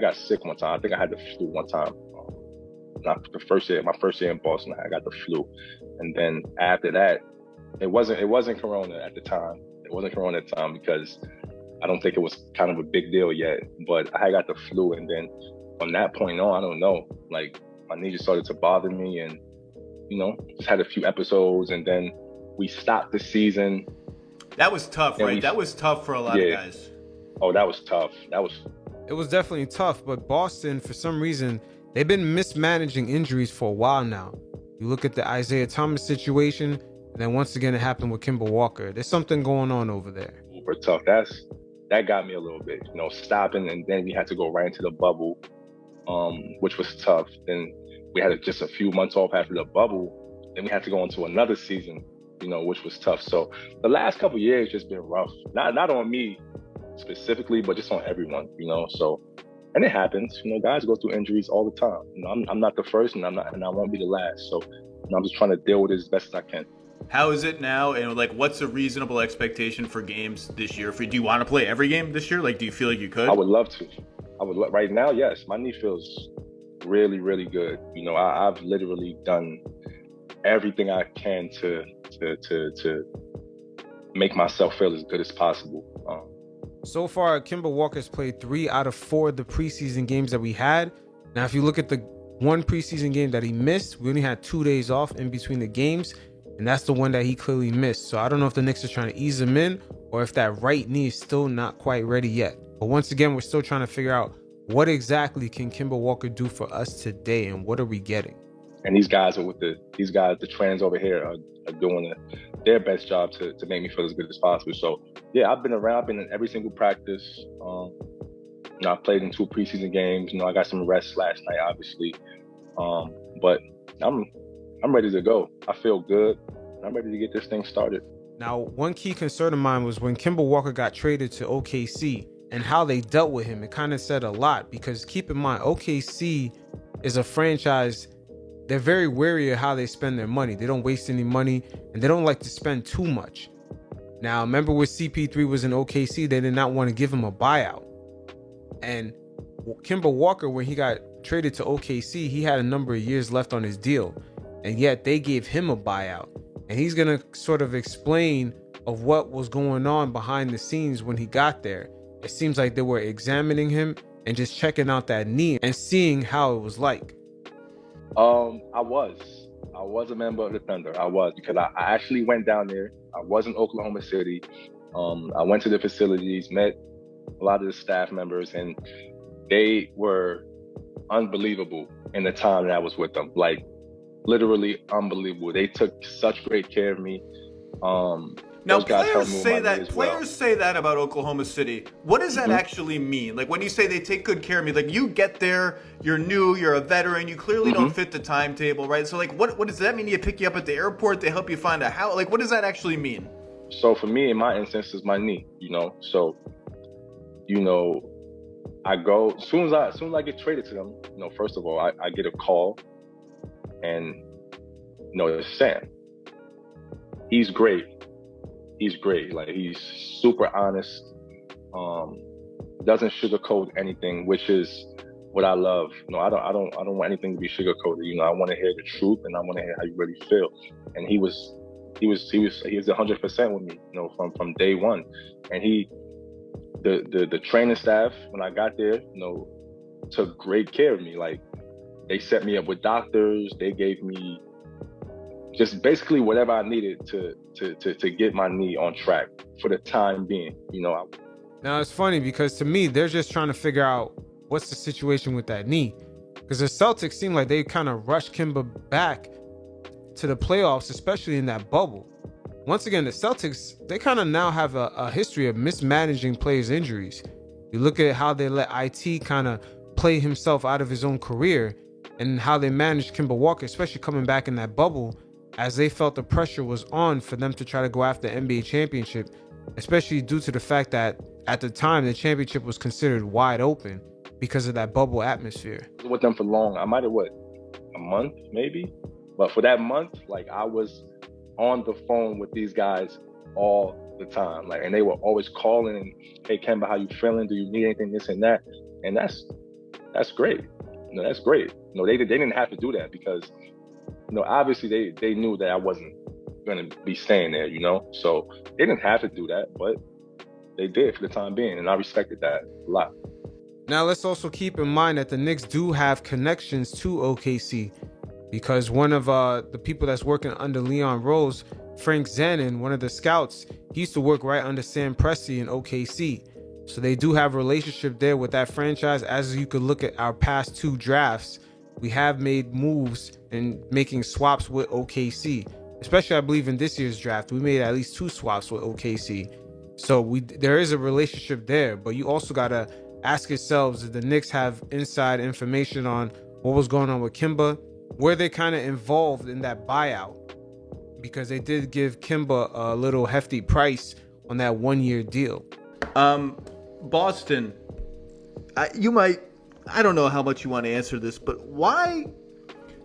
Speaker 7: think I had the flu one time. Not the first year, my first year in Boston, I got the flu. And then after that, it wasn't Corona at the time. It wasn't Corona at the time because I don't think it was kind of a big deal yet. But I got the flu, and then from that point on, I don't know, like my knee just started to bother me, and just had a few episodes, and then we stopped the season.
Speaker 6: That was tough, right? That was tough for a lot of guys.
Speaker 7: Oh, that was tough.
Speaker 4: It was definitely tough, but Boston, for some reason, they've been mismanaging injuries for a while now. You look at the Isaiah Thomas situation, and then once again it happened with Kemba Walker. There's something going on over there.
Speaker 7: Super tough. That got me a little bit, stopping, and then we had to go right into the bubble, which was tough. Then we had just a few months off after the bubble. Then we had to go into another season, which was tough. So the last couple of years just been rough. Not on me specifically, but just on everyone, So, and it happens. Guys go through injuries all the time. I'm not the first, and I won't be the last. So, I'm just trying to deal with it as best as I can.
Speaker 6: How is it now? And what's a reasonable expectation for games this year? Do you want to play every game this year? Do you feel like you could?
Speaker 7: I would love to. Right now, yes. My knee feels really, really good. I've literally done everything I can to make myself feel as good as possible.
Speaker 4: So far, Kemba Walker's played 3 out of 4 of the preseason games that we had. Now, if you look at the one preseason game that he missed, we only had 2 days off in between the games, and that's the one that he clearly missed. So I don't know if the Knicks are trying to ease him in or if that right knee is still not quite ready yet. But once again, we're still trying to figure out what exactly can Kemba Walker do for us today, and what are we getting?
Speaker 7: And these guys, the trans over here are doing their best job to make me feel as good as possible. So yeah, I've been in every single practice. I played in 2 preseason games. I got some rest last night, obviously. But I'm ready to go. I feel good. I'm ready to get this thing started.
Speaker 4: Now, one key concern of mine was when Kemba Walker got traded to OKC and how they dealt with him. It kind of said a lot, because keep in mind, OKC is a franchise. They're very wary of how they spend their money. They don't waste any money, and they don't like to spend too much. Now, remember when CP3 was in OKC, they did not want to give him a buyout. And Kemba Walker, when he got traded to OKC, he had a number of years left on his deal, and yet they gave him a buyout. And he's going to sort of explain of what was going on behind the scenes when he got there. It seems like they were examining him and just checking out that knee and seeing how it was like.
Speaker 7: I was a member of the Thunder. I was, because I actually went down there. I was in Oklahoma City. I went to the facilities, met a lot of the staff members, and they were unbelievable in the time that I was with them. Like, literally unbelievable. They took such great care of me.
Speaker 6: Now, players say that about Oklahoma City. What does that actually mean? Like, when you say they take good care of me, like, you get there, you're new, you're a veteran, you clearly don't fit the timetable, right? So, like, what does that mean? You pick you up at the airport, they help you find a house? Like, what does that actually mean?
Speaker 7: So for me, in my instance, is my knee, So, I go, as soon as I get traded to them, first of all, I get a call, and, it's Sam. He's great. Like, he's super honest. Doesn't sugarcoat anything, which is what I love. I don't want anything to be sugarcoated. I want to hear the truth, and I want to hear how you really feel. And he was 100% with me, from day one. And the training staff, when I got there, took great care of me. Like, they set me up with doctors. They gave me just basically whatever I needed to get my knee on track for the time being,
Speaker 4: Now, it's funny because to me, they're just trying to figure out what's the situation with that knee. Because the Celtics seem like they kind of rushed Kemba back to the playoffs, especially in that bubble. Once again, the Celtics, they kind of now have a history of mismanaging players' injuries. You look at how they let IT kind of play himself out of his own career, and how they managed Kemba Walker, especially coming back in that bubble, as they felt the pressure was on for them to try to go after the NBA championship, especially due to the fact that at the time the championship was considered wide open because of that bubble atmosphere.
Speaker 7: With them for long, I might have, a month maybe? But for that month, like, I was on the phone with these guys all the time. Like, and they were always calling and, hey, Kemba, how you feeling? Do you need anything, this and that? And that's great. That's great. They didn't have to do that because, obviously they knew that I wasn't going to be staying there, So they didn't have to do that, but they did for the time being, and I respected that a lot.
Speaker 4: Now, let's also keep in mind that the Knicks do have connections to OKC, because one of the people that's working under Leon Rose, Frank Zanin, one of the scouts, he used to work right under Sam Presti in OKC. So they do have a relationship there with that franchise. As you could look at our past 2 drafts, we have made moves and making swaps with OKC. Especially, I believe, in this year's draft, we made at least 2 swaps with OKC. So there is a relationship there, but you also got to ask yourselves, did the Knicks have inside information on what was going on with Kemba? Were they kind of involved in that buyout? Because they did give Kemba a little hefty price on that 1-year deal.
Speaker 6: Boston, I don't know how much you want to answer this, but why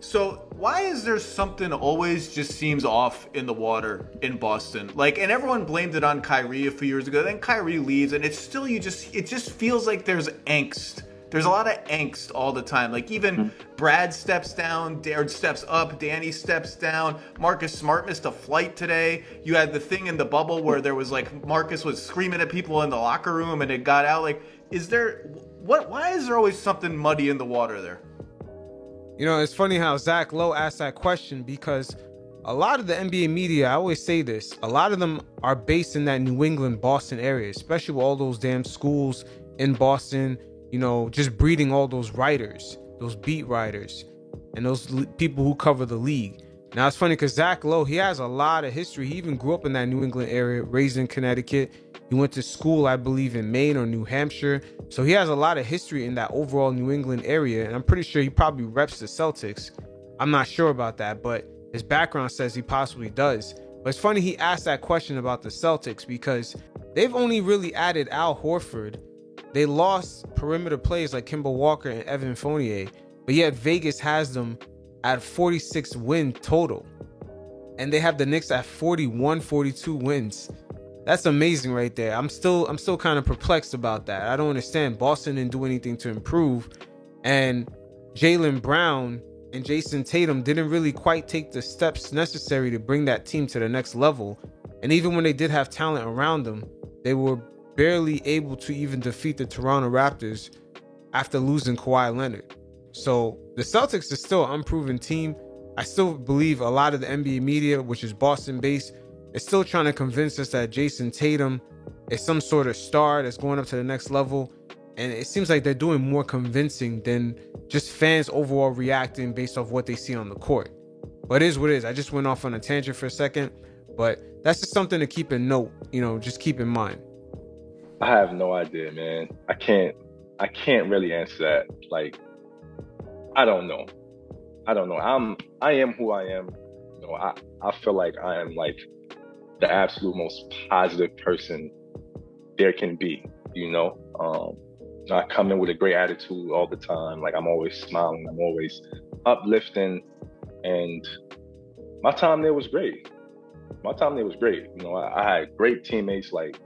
Speaker 6: is there something always just seems off in the water in Boston? Like, and everyone blamed it on Kyrie a few years ago. Then Kyrie leaves, and it's still it just feels like there's angst. there's a lot of angst all the time. Like even Brad steps down, Darren steps up, Danny steps down. Marcus Smart missed a flight today. You had the thing in the bubble where there was like Marcus was screaming at people in the locker room and it got out. Like, why is there always something muddy in the water there?
Speaker 4: You know, it's funny how Zach Lowe asked that question because a lot of the NBA media, I always say this, a lot of them are based in that New England, Boston area, especially with all those damn schools in Boston, you know, just breeding all those writers, those beat writers, and those people who cover the league. Now, it's funny because Zach Lowe, he has a lot of history. He even grew up in that New England area, raised in Connecticut. He went to school, I believe, in Maine or New Hampshire. So he has a lot of history in that overall New England area. And I'm pretty sure he probably reps the Celtics. I'm not sure about that, but his background says he possibly does. But it's funny he asked that question about the Celtics because they've only really added Al Horford. They lost perimeter players like Kemba Walker and Evan Fournier, but yet Vegas has them at 46 win total. And they have the Knicks at 41, 42 wins. That's amazing right there. I'm still kind of perplexed about that. I don't understand. Boston didn't do anything to improve. And Jaylen Brown and Jason Tatum didn't really quite take the steps necessary to bring that team to the next level. And even when they did have talent around them, they were barely able to even defeat the Toronto Raptors after losing Kawhi Leonard. So the Celtics are still an unproven team. I still believe a lot of the NBA media, which is Boston based, is still trying to convince us that Jason Tatum is some sort of star that's going up to the next level. And it seems like they're doing more convincing than just fans overall reacting based off what they see on the court. But it is what it is. I just went off on a tangent for a second, but that's just something to keep in note, you know, just keep in mind.
Speaker 7: I have no idea, man. I can't really answer that. Like, I don't know. I am who I am. You know, I feel like I am like the absolute most positive person there can be, you know. I come in with a great attitude all the time. Like, I'm always smiling, I'm always uplifting, and my time there was great. You know, I had great teammates. Like,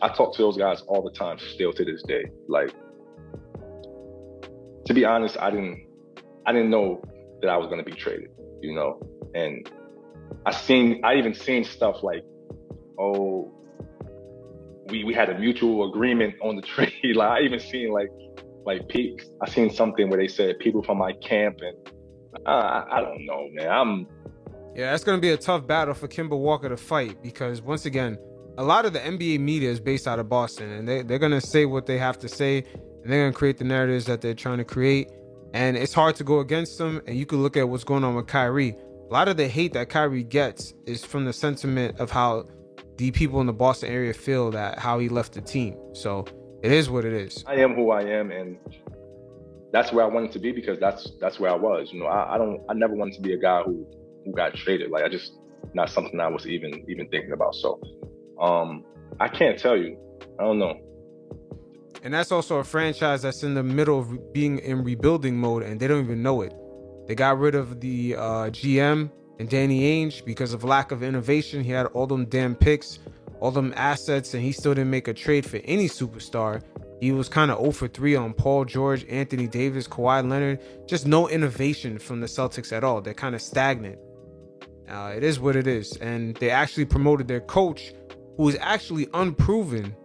Speaker 7: I talk to those guys all the time still to this day. Like, to be honest, I didn't know that I was going to be traded, you know. And I even seen stuff like, oh, we had a mutual agreement on the trade. Like, I even seen like peaks. I seen something where they said people from my camp, and I don't know, man.
Speaker 4: Yeah, that's going to be a tough battle for Kemba Walker to fight because, once again, a lot of the NBA media is based out of Boston, and they're going to say what they have to say, and they're going to create the narratives that they're trying to create. And it's hard to go against them. And you can look at what's going on with Kyrie. A lot of the hate that Kyrie gets is from the sentiment of how the people in the Boston area feel that how he left the team. So it is what it is.
Speaker 7: I am who I am, and that's where I wanted to be because that's where I was. You know, I never wanted to be a guy who got traded. Like, I just not something I was even thinking about. So I can't tell you. I don't know.
Speaker 4: And that's also a franchise that's in the middle of being in rebuilding mode, and they don't even know it. They got rid of the GM and Danny Ainge because of lack of innovation. He had all them damn picks, all them assets, and he still didn't make a trade for any superstar. He was kind of 0 for 3 on Paul George, Anthony Davis, Kawhi Leonard. Just no innovation from the Celtics at all. They're kind of stagnant. It is what it is. And they actually promoted their coach, who is actually unproven,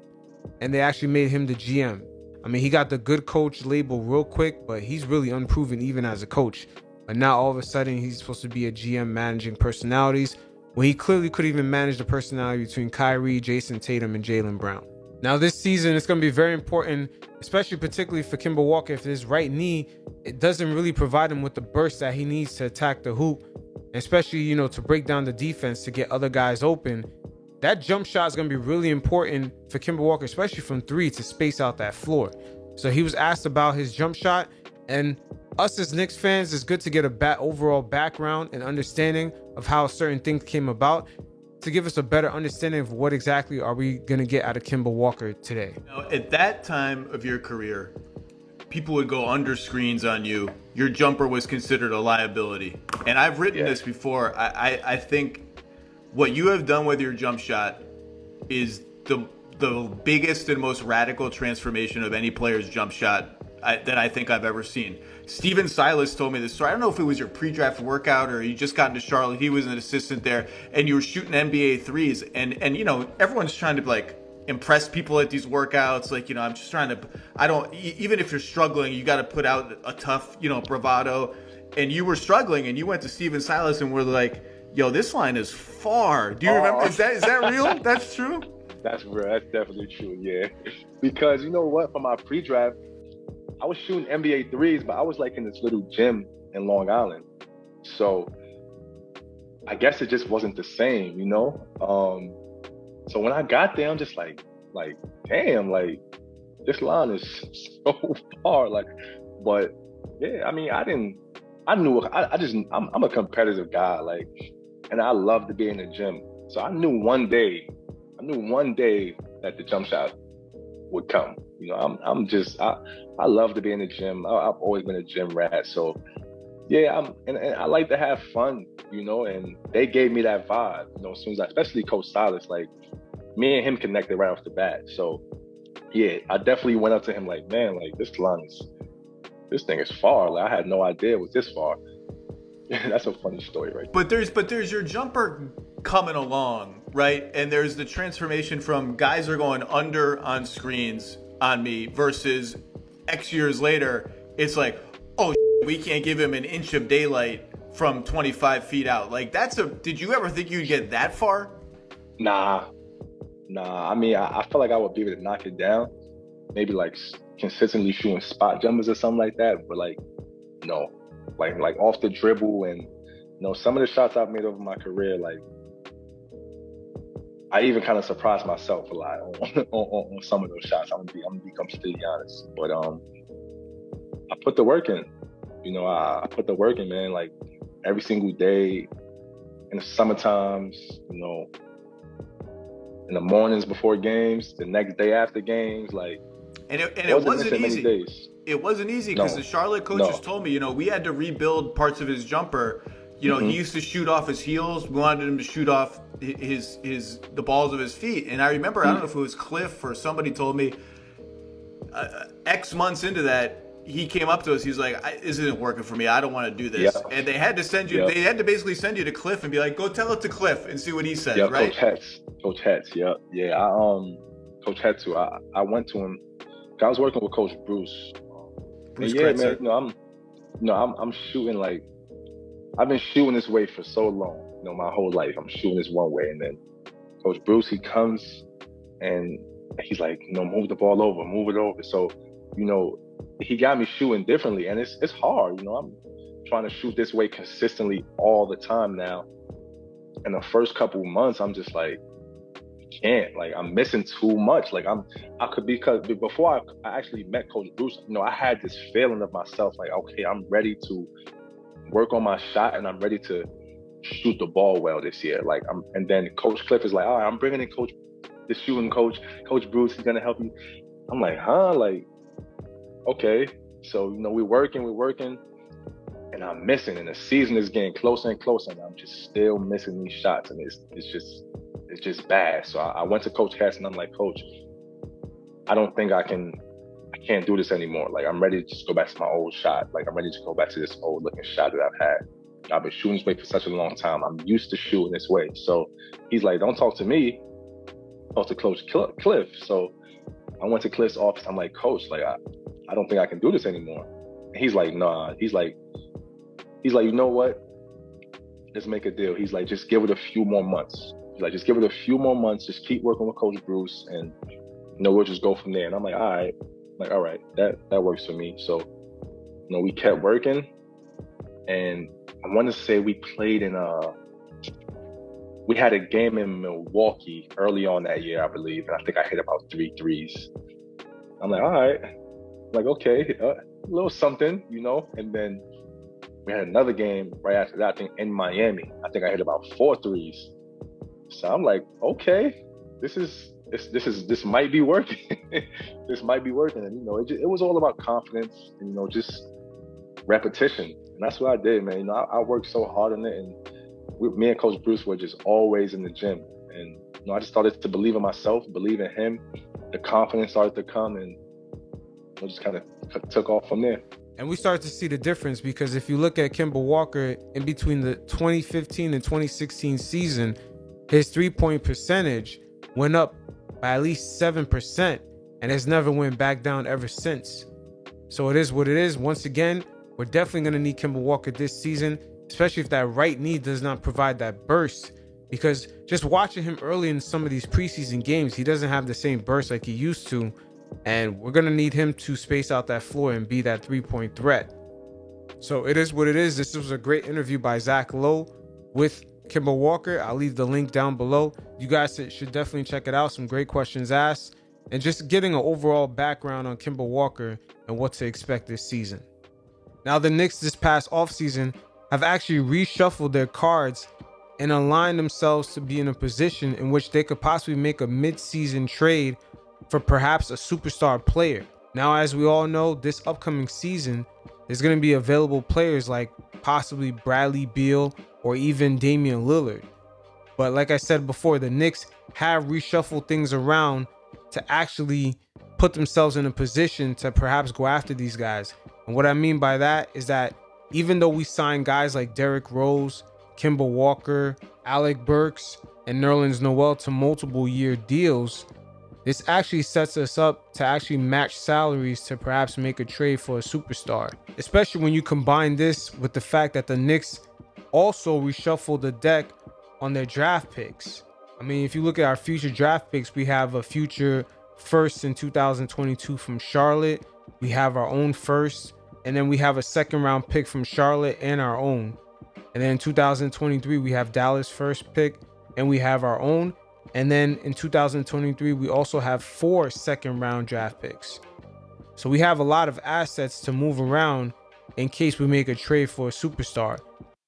Speaker 4: and they actually made him the GM. I mean, he got the good coach label real quick, but he's really unproven even as a coach. But now all of a sudden he's supposed to be a GM managing personalities when he clearly could even manage the personality between Kyrie, Jason Tatum, and Jaylen Brown. Now this season it's going to be very important, especially particularly for Kemba Walker. If his right knee, it doesn't really provide him with the burst that he needs to attack the hoop, especially, you know, to break down the defense to get other guys open. That jump shot is going to be really important for Kemba Walker, especially from 3, to space out that floor. So he was asked about his jump shot, and us as Knicks fans, it's good to get a overall background and understanding of how certain things came about to give us a better understanding of what exactly are we going to get out of Kemba Walker today.
Speaker 6: Now, at that time of your career, people would go under screens on you. Your jumper was considered a liability. And I've written this before. I think what you have done with your jump shot is the biggest and most radical transformation of any player's jump shot that I think I've ever seen. Steven Silas told me this story. I don't know if it was your pre-draft workout or you just got into Charlotte. He was an assistant there, and you were shooting NBA threes, and you know, everyone's trying to like impress people at these workouts. Like, you know, I'm just trying to. I don't. Even if you're struggling, you got to put out a tough, you know, bravado. And you were struggling, and you went to Steven Silas and were like, "Yo, this line is far." Do you remember? Is that real? That's true.
Speaker 7: That's real. That's definitely true. Yeah, because you know what? For my pre-draft, I was shooting NBA threes, but I was like in this little gym in Long Island. So I guess it just wasn't the same, you know? So when I got there, I'm just like, damn, like this line is so far. Like, but yeah, I mean, I'm a competitive guy, like, and I love to be in the gym. So I knew one day that the jump shot would come. You know, I love to be in the gym. I've always been a gym rat. So yeah, and I like to have fun, you know, and they gave me that vibe, you know, as soon as especially Coach Silas, like me and him connected right off the bat. So yeah, I definitely went up to him like, man, like this thing is far. Like I had no idea it was this far. That's a funny story, right?
Speaker 6: But there's your jumper coming along, right? And there's the transformation from guys are going under on screens on me versus X years later, it's like, oh, we can't give him an inch of daylight from 25 feet out. Like did you ever think you'd get that far?
Speaker 7: Nah. I mean, I feel like I would be able to knock it down. Maybe like consistently shooting spot jumpers or something like that. But like, no, like off the dribble and, you know, some of the shots I've made over my career, like, I even kind of surprised myself a lot on some of those shots. I'm gonna be completely honest. But I put the work in. You know, I put the work in, man. Like every single day, in the summer times, you know, in the mornings before games, the next day after games, like.
Speaker 6: And it wasn't easy. It wasn't easy because
Speaker 7: No.
Speaker 6: the Charlotte coaches told me, you know, we had to rebuild parts of his jumper. You know, he used to shoot off his heels. We wanted him to shoot off the balls of his feet. And I remember, I don't know if it was Cliff or somebody told me, X months into that, he came up to us. He's like, "This isn't working for me. I don't want to do this."
Speaker 7: Yeah.
Speaker 6: And they had to send you. Yeah. They had to basically send you to Cliff and be like, "Go tell it to Cliff and see what he says."
Speaker 7: Yeah,
Speaker 6: right?
Speaker 7: Coach Hetz. Yeah. Coach Hetz too. I went to him. I was working with Coach Bruce.
Speaker 6: Bruce
Speaker 7: yeah,
Speaker 6: Kretzer.
Speaker 7: man. I'm shooting like. I've been shooting this way for so long, you know, my whole life. I'm shooting this one way, and then Coach Bruce, he comes and he's like, you know, move the ball over, move it over. So, you know, he got me shooting differently, and it's hard. You know, I'm trying to shoot this way consistently all the time now. And the first couple of months, I'm just like, can't. Like, I'm missing too much. Like, because before I actually met Coach Bruce, you know, I had this feeling of myself, like, okay, I'm ready to work on my shot and I'm ready to shoot the ball well this year. Like, and then Coach Cliff is like, all right, I'm bringing in the shooting coach, Coach Bruce. He's gonna help you. I'm like, huh? Like, okay. So, you know, we're working, and I'm missing. And the season is getting closer and closer, and I'm just still missing these shots, and it's just bad. So I went to Coach Cass and I'm like, Coach, I don't think I can't do this anymore. Like, I'm ready to just go back to my old shot. Like, I'm ready to go back to this old looking shot that I've had. I've been shooting this way for such a long time. I'm used to shooting this way. So he's like, don't talk to me, talk to Coach Cliff. So I went to Cliff's office. I'm like, Coach, like, I don't think I can do this anymore. And he's like, nah. He's like, you know what? Let's make a deal. He's like, just give it a few more months. He's like, just give it a few more months. Just keep working with Coach Bruce, and, you know, we'll just go from there. And I'm like, all right. Like, all right, that works for me. So, you know, we kept working, and I want to say we played we had a game in Milwaukee early on that year, I believe, and I think I hit about 3 threes. I'm like, all right, like, okay, a little something, you know. And then we had another game right after that, I think in Miami. I think I hit about 4 threes. So I'm like, okay, this might be working. This might be working. And, you know, it was all about confidence and, you know, just repetition. And that's what I did, man. You know, I worked so hard on it, and me and Coach Bruce were just always in the gym. And, you know, I just started to believe in myself, believe in him. The confidence started to come, and it just kind of took off from there.
Speaker 4: And we start to see the difference, because if you look at Kemba Walker in between the 2015 and 2016 season, his 3-point percentage went up by at least 7% and has never went back down ever since. So it is what it is. Once again, we're definitely going to need Kemba Walker this season, especially if that right knee does not provide that burst, because just watching him early in some of these preseason games, he doesn't have the same burst like he used to. And we're going to need him to space out that floor and be that 3-point threat. So it is what it is. This was a great interview by Zach Lowe with Kemba Walker. I'll leave the link down below. You guys should definitely check it out. Some great questions asked, and just getting an overall background on Kemba Walker and what to expect this season. Now, the Knicks this past offseason have actually reshuffled their cards and aligned themselves to be in a position in which they could possibly make a mid-season trade for perhaps a superstar player. Now, as we all know, this upcoming season there's going to be available players like possibly Bradley Beal or even Damian Lillard. But like I said before, the Knicks have reshuffled things around to actually put themselves in a position to perhaps go after these guys. And what I mean by that is that even though we sign guys like Derrick Rose, Kemba Walker, Alec Burks, and Nerlens Noel to multiple year deals, this actually sets us up to actually match salaries to perhaps make a trade for a superstar, especially when you combine this with the fact that the Knicks also reshuffled the deck on their draft picks. I mean, if you look at our future draft picks, we have a future first in 2022 from Charlotte. We have our own first, and then we have a second round pick from Charlotte and our own. And then in 2023, we have Dallas first pick and we have our own. And then in 2023, we also have 4 second round draft picks. So we have a lot of assets to move around in case we make a trade for a superstar.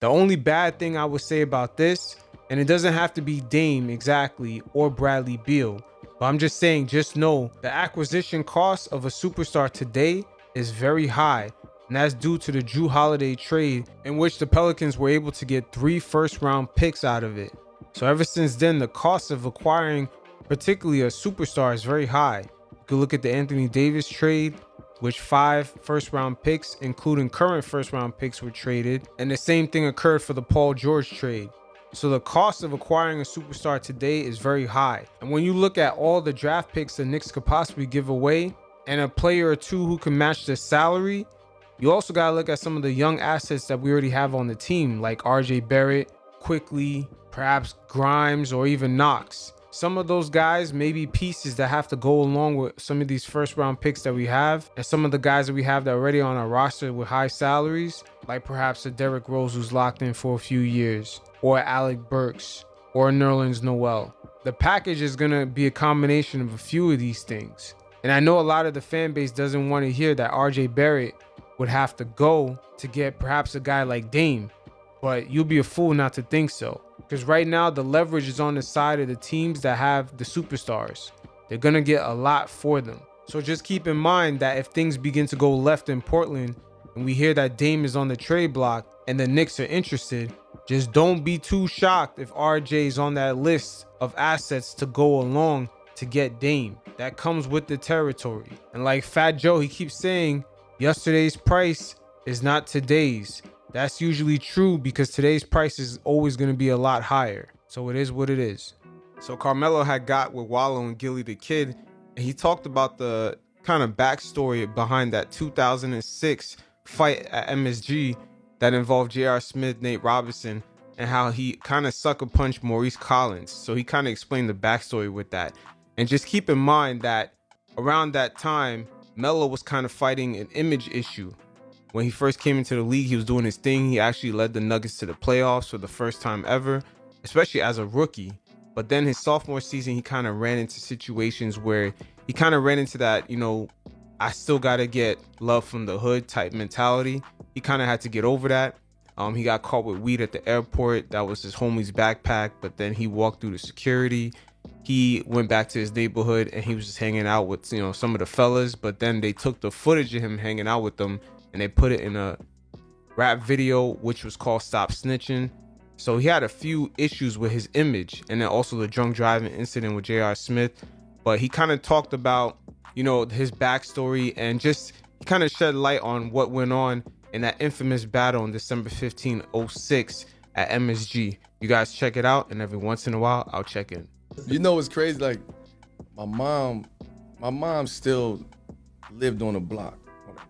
Speaker 4: The only bad thing I would say about this, and it doesn't have to be Dame exactly or Bradley Beal, but I'm just saying, just know the acquisition cost of a superstar today is very high. And that's due to the Jrue Holiday trade, in which the Pelicans were able to get 3 first round picks out of it. So ever since then, the cost of acquiring particularly a superstar is very high. You could look at the Anthony Davis trade, which 5 first round picks, including current first round picks, were traded. And the same thing occurred for the Paul George trade. So the cost of acquiring a superstar today is very high. And when you look at all the draft picks the Knicks could possibly give away and a player or two who can match their salary, you also got to look at some of the young assets that we already have on the team, like RJ Barrett, Quickly, perhaps Grimes, or even Knox. Some of those guys may be pieces that have to go along with some of these first round picks that we have, and some of the guys that we have that are already on our roster with high salaries, like perhaps a Derrick Rose who's locked in for a few years, or Alec Burks, or Nerlens Noel. The package is going to be a combination of a few of these things. And I know a lot of the fan base doesn't want to hear that RJ Barrett would have to go to get perhaps a guy like Dame, but you'll be a fool not to think so. Because right now, the leverage is on the side of the teams that have the superstars. They're going to get a lot for them. So just keep in mind that if things begin to go left in Portland and we hear that Dame is on the trade block and the Knicks are interested, just don't be too shocked if RJ is on that list of assets to go along to get Dame. That comes with the territory. And like Fat Joe, he keeps saying, yesterday's price is not today's. That's usually true because today's price is always going to be a lot higher. So it is what it is. So Carmelo had got with Wallow and Gilly the Kid, and he talked about the kind of backstory behind that 2006 fight at MSG that involved J.R. Smith, Nate Robinson, and how he kind of sucker punched Maurice Collins. So he kind of explained the backstory with that. And just keep in mind that around that time, Melo was kind of fighting an image issue. When he first came into the league, he was doing his thing. He actually led the Nuggets to the playoffs for the first time ever, especially as a rookie. But then his sophomore season, he kind of ran into situations where he kind of ran into that, I still got to get love from the hood type mentality. He kind of had to get over that. He got caught with weed at the airport. That was his homie's backpack. But then he walked through the security. He went back to his neighborhood and he was just hanging out with, some of the fellas. But then they took the footage of him hanging out with them and they put it in a rap video, which was called Stop Snitching. So he had a few issues with his image, and then also the drunk driving incident with J.R. Smith. But he kind of talked about you know, his backstory, and just kind of shed light on what went on in that infamous battle on December 15, 06 at MSG. You guys check it out, and every once in a while, I'll check in.
Speaker 8: You know what's crazy? Like, my mom still lived on the block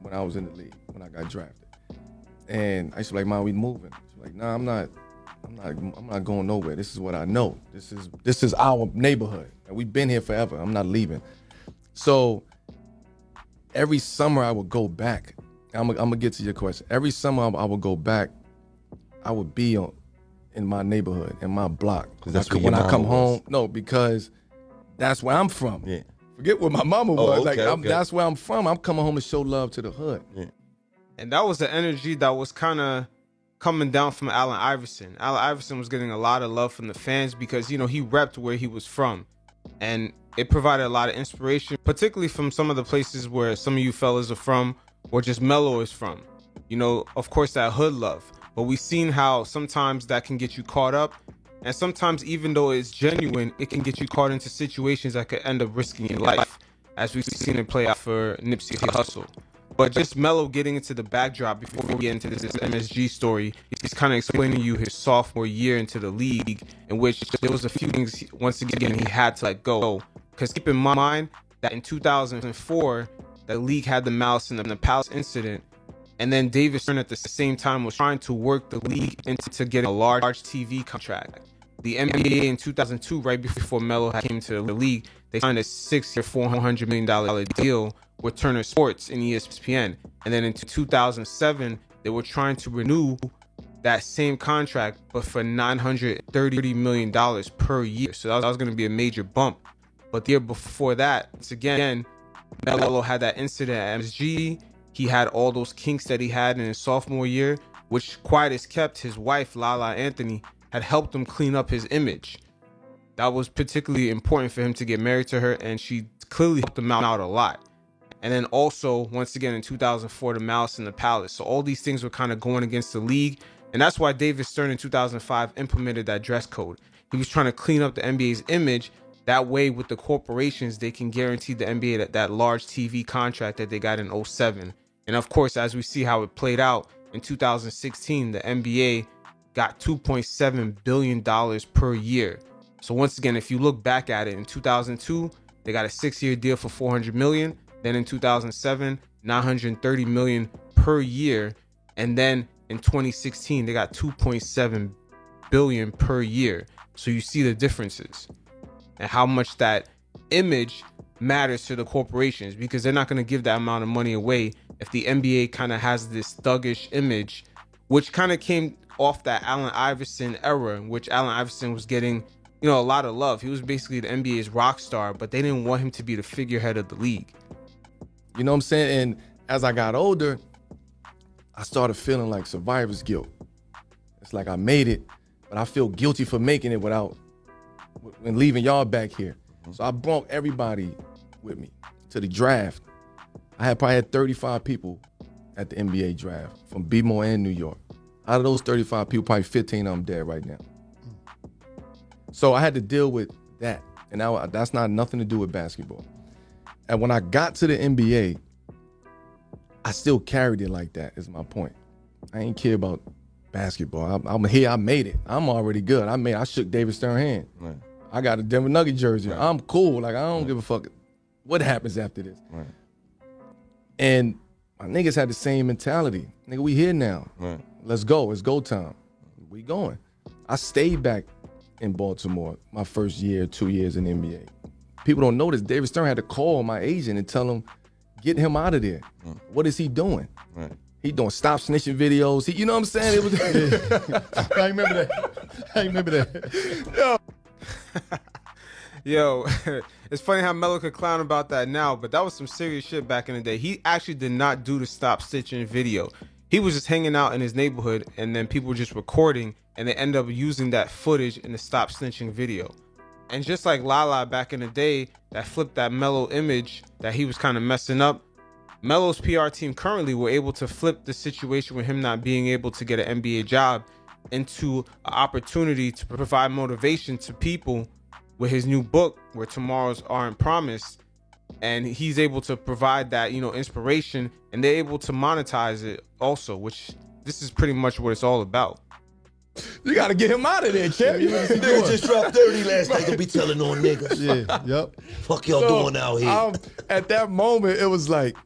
Speaker 8: when I was in the league, when I got drafted. And I used to be like, Mom, we moving. She's like, nah, I'm not going nowhere. This is what I know. This is our neighborhood. And we've been here forever. I'm not leaving. So every summer I would go back. I'm gonna get to your question. Every summer I would go back. I would be in my neighborhood, in my block.
Speaker 9: Because that's
Speaker 8: when I come home. No, because that's where I'm from.
Speaker 9: Yeah.
Speaker 8: Forget what my mama was.
Speaker 9: Okay, okay.
Speaker 8: That's where I'm from. I'm coming home to show love to the hood.
Speaker 9: Yeah.
Speaker 4: And that was the energy that was kind of coming down from Allen Iverson. Allen Iverson was getting a lot of love from the fans because, you know, he repped where he was from. And it provided a lot of inspiration, particularly from some of the places where some of you fellas are from, or just Melo is from. You know, of course, that hood love. But we've seen how sometimes that can get you caught up. And sometimes, even though it's genuine, it can get you caught into situations that could end up risking your life, as we've seen it play out for Nipsey Hussle. But just Melo getting into the backdrop before we get into this MSG story, he's kind of explaining to you his sophomore year into the league, in which there was a few things, once again, he had to let go. Because keep in mind that in 2004, the league had the Malice in the Palace incident, and then David Stern at the same time was trying to work the league into getting a large TV contract. The NBA in 2002, right before Melo came to the league, they signed a 6-year, $400 million deal with Turner Sports and ESPN. And then in 2007, they were trying to renew that same contract, but for $930 million per year. So that was going to be a major bump. But the year before that, once again, Melo had that incident at MSG. He had all those kinks that he had in his sophomore year, which, quiet as kept, his wife, Lala Anthony, had helped him clean up his image. That was particularly important for him to get married to her, and she clearly helped him out a lot. And then also, once again, in 2004, the Malice in the Palace. So all these things were kind of going against the league, and that's why David Stern in 2005 implemented that dress code. He was trying to clean up the NBA's image. That way, with the corporations, they can guarantee the NBA that large TV contract that they got in 07. And of course, as we see how it played out in 2016, the NBA got $2.7 billion per year. So once again, if you look back at it, in 2002, they got a 6-year deal for $400 million. Then in 2007, $930 million per year. And then in 2016, they got $2.7 billion per year. So you see the differences and how much that image matters to the corporations, because they're not going to give that amount of money away if the NBA kind of has this thuggish image, which kind of came off that Allen Iverson era, in which Allen Iverson was getting, you know, a lot of love. He was basically the NBA's rock star, but they didn't want him to be the figurehead of the league.
Speaker 8: You know what I'm saying? And as I got older, I started feeling like survivor's guilt. It's like I made it, but I feel guilty for making it when leaving y'all back here. So I brought everybody with me to the draft. I probably had 35 people at the NBA draft from BMO and New York. Out of those 35 people, probably 15 of them dead right now. So I had to deal with that. And now that's not nothing to do with basketball. And when I got to the NBA, I still carried it like that, is my point. I ain't care about basketball. I'm here, I made it. I'm already good. I shook David Stern's hand. Right. I got a Denver Nugget jersey. Right. I'm cool. Like, I don't give a fuck what happens after this. Right. And my niggas had the same mentality. Nigga, we here now. Right. Let's go. It's go time. We going. I stayed back in Baltimore my first year, 2 years in the NBA. People don't notice David Stern had to call my agent and tell him, get him out of there. What is he doing? Right. He doing stop snitching videos. You know what I'm saying? It was. I remember that.
Speaker 4: Yo, it's funny how Melo could clown about that now, but that was some serious shit back in the day. He actually did not do the stop stitching video. He was just hanging out in his neighborhood, and then people were just recording, and they end up using that footage in the stop snitching video. And just like Lala back in the day that flipped that Melo image that he was kind of messing up, Melo's PR team currently were able to flip the situation with him not being able to get an NBA job into an opportunity to provide motivation to people with his new book, Where Tomorrows Aren't Promised. and he's able to provide that, you know, inspiration, and they're able to monetize it also, which this is pretty much what it's all about.
Speaker 8: You got to get him out of there, champ.
Speaker 9: Nigga just dropped 30 last night. Don't be telling on niggas.
Speaker 10: Yeah, yep.
Speaker 9: Fuck y'all doing out here.
Speaker 8: At that moment, it was like,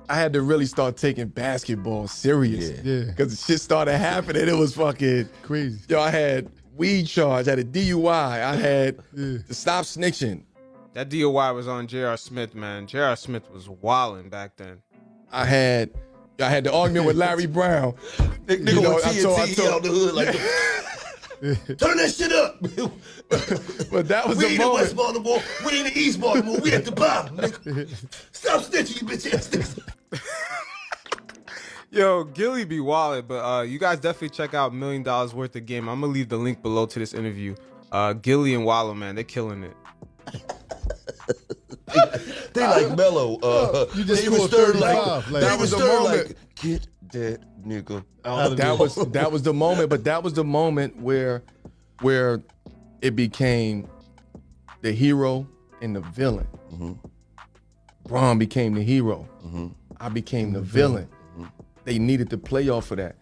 Speaker 8: I had to really start taking basketball serious.
Speaker 10: Yeah.
Speaker 8: Because the shit started happening. It was fucking
Speaker 10: Crazy.
Speaker 8: Yo, I had weed charge, I had a DUI, I had to stop snitching.
Speaker 4: That DOI was on J.R. Smith, man. J.R. Smith was wilding back then.
Speaker 8: I had the argument with Larry Brown.
Speaker 9: Nigga
Speaker 8: You know,
Speaker 9: on TNT out the hood like, turn that shit up.
Speaker 8: But that was
Speaker 9: We
Speaker 8: the
Speaker 9: ain't in West
Speaker 8: moment.
Speaker 9: Baltimore. We ain't in East Baltimore. We at the bottom, nigga. Stop snitching, you bitch ass niggas.
Speaker 4: Yo, Gilly be wildin', but you guys definitely check out $1 Million Worth of Game. I'm gonna leave the link below to this interview. Gilly and Wallow, man, they're killing it.
Speaker 9: They like Melo.
Speaker 10: You just
Speaker 9: David
Speaker 10: scored
Speaker 9: Stern
Speaker 10: 35. Like,
Speaker 8: that was the moment.
Speaker 9: Get that nigga out of
Speaker 8: That was the moment, but that was the moment where it became the hero and the villain. Braun became the hero. I became the villain. They needed to play off of that.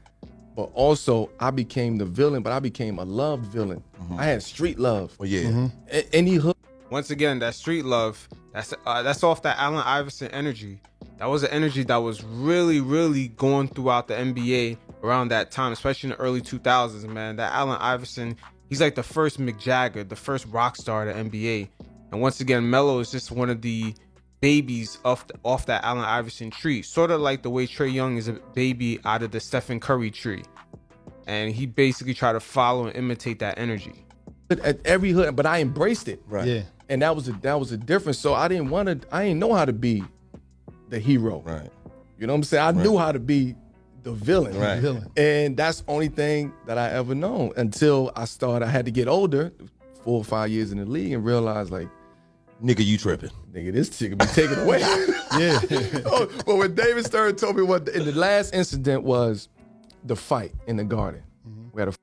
Speaker 8: But also, I became the villain, but I became a loved villain. I had street love.
Speaker 9: Oh, yeah.
Speaker 8: Any hood.
Speaker 4: Once again, that street love, that's off that Allen Iverson energy. That was an energy that was really, really going throughout the NBA around that time, especially in the early 2000s, man. That Allen Iverson, he's like the first Mick Jagger, the first rock star of the NBA. And once again, Melo is just one of the babies off that Allen Iverson tree, sort of like the way Trae Young is a baby out of the Stephen Curry tree. And he basically tried to follow and imitate that energy.
Speaker 8: At every hood, but I embraced it.
Speaker 9: Right.
Speaker 10: Yeah.
Speaker 8: And that was a difference. So I didn't know how to be the hero.
Speaker 9: Right.
Speaker 8: You know what I'm saying? I knew how to be the villain.
Speaker 9: Right.
Speaker 8: And that's the only thing that I ever known until I had to get older, 4 or 5 years in the league, and realize like,
Speaker 9: Nigga, you tripping.
Speaker 8: nigga, this shit could be taken away.
Speaker 10: Yeah.
Speaker 8: But when David Stern told me in the last incident was the fight in the Garden. We had a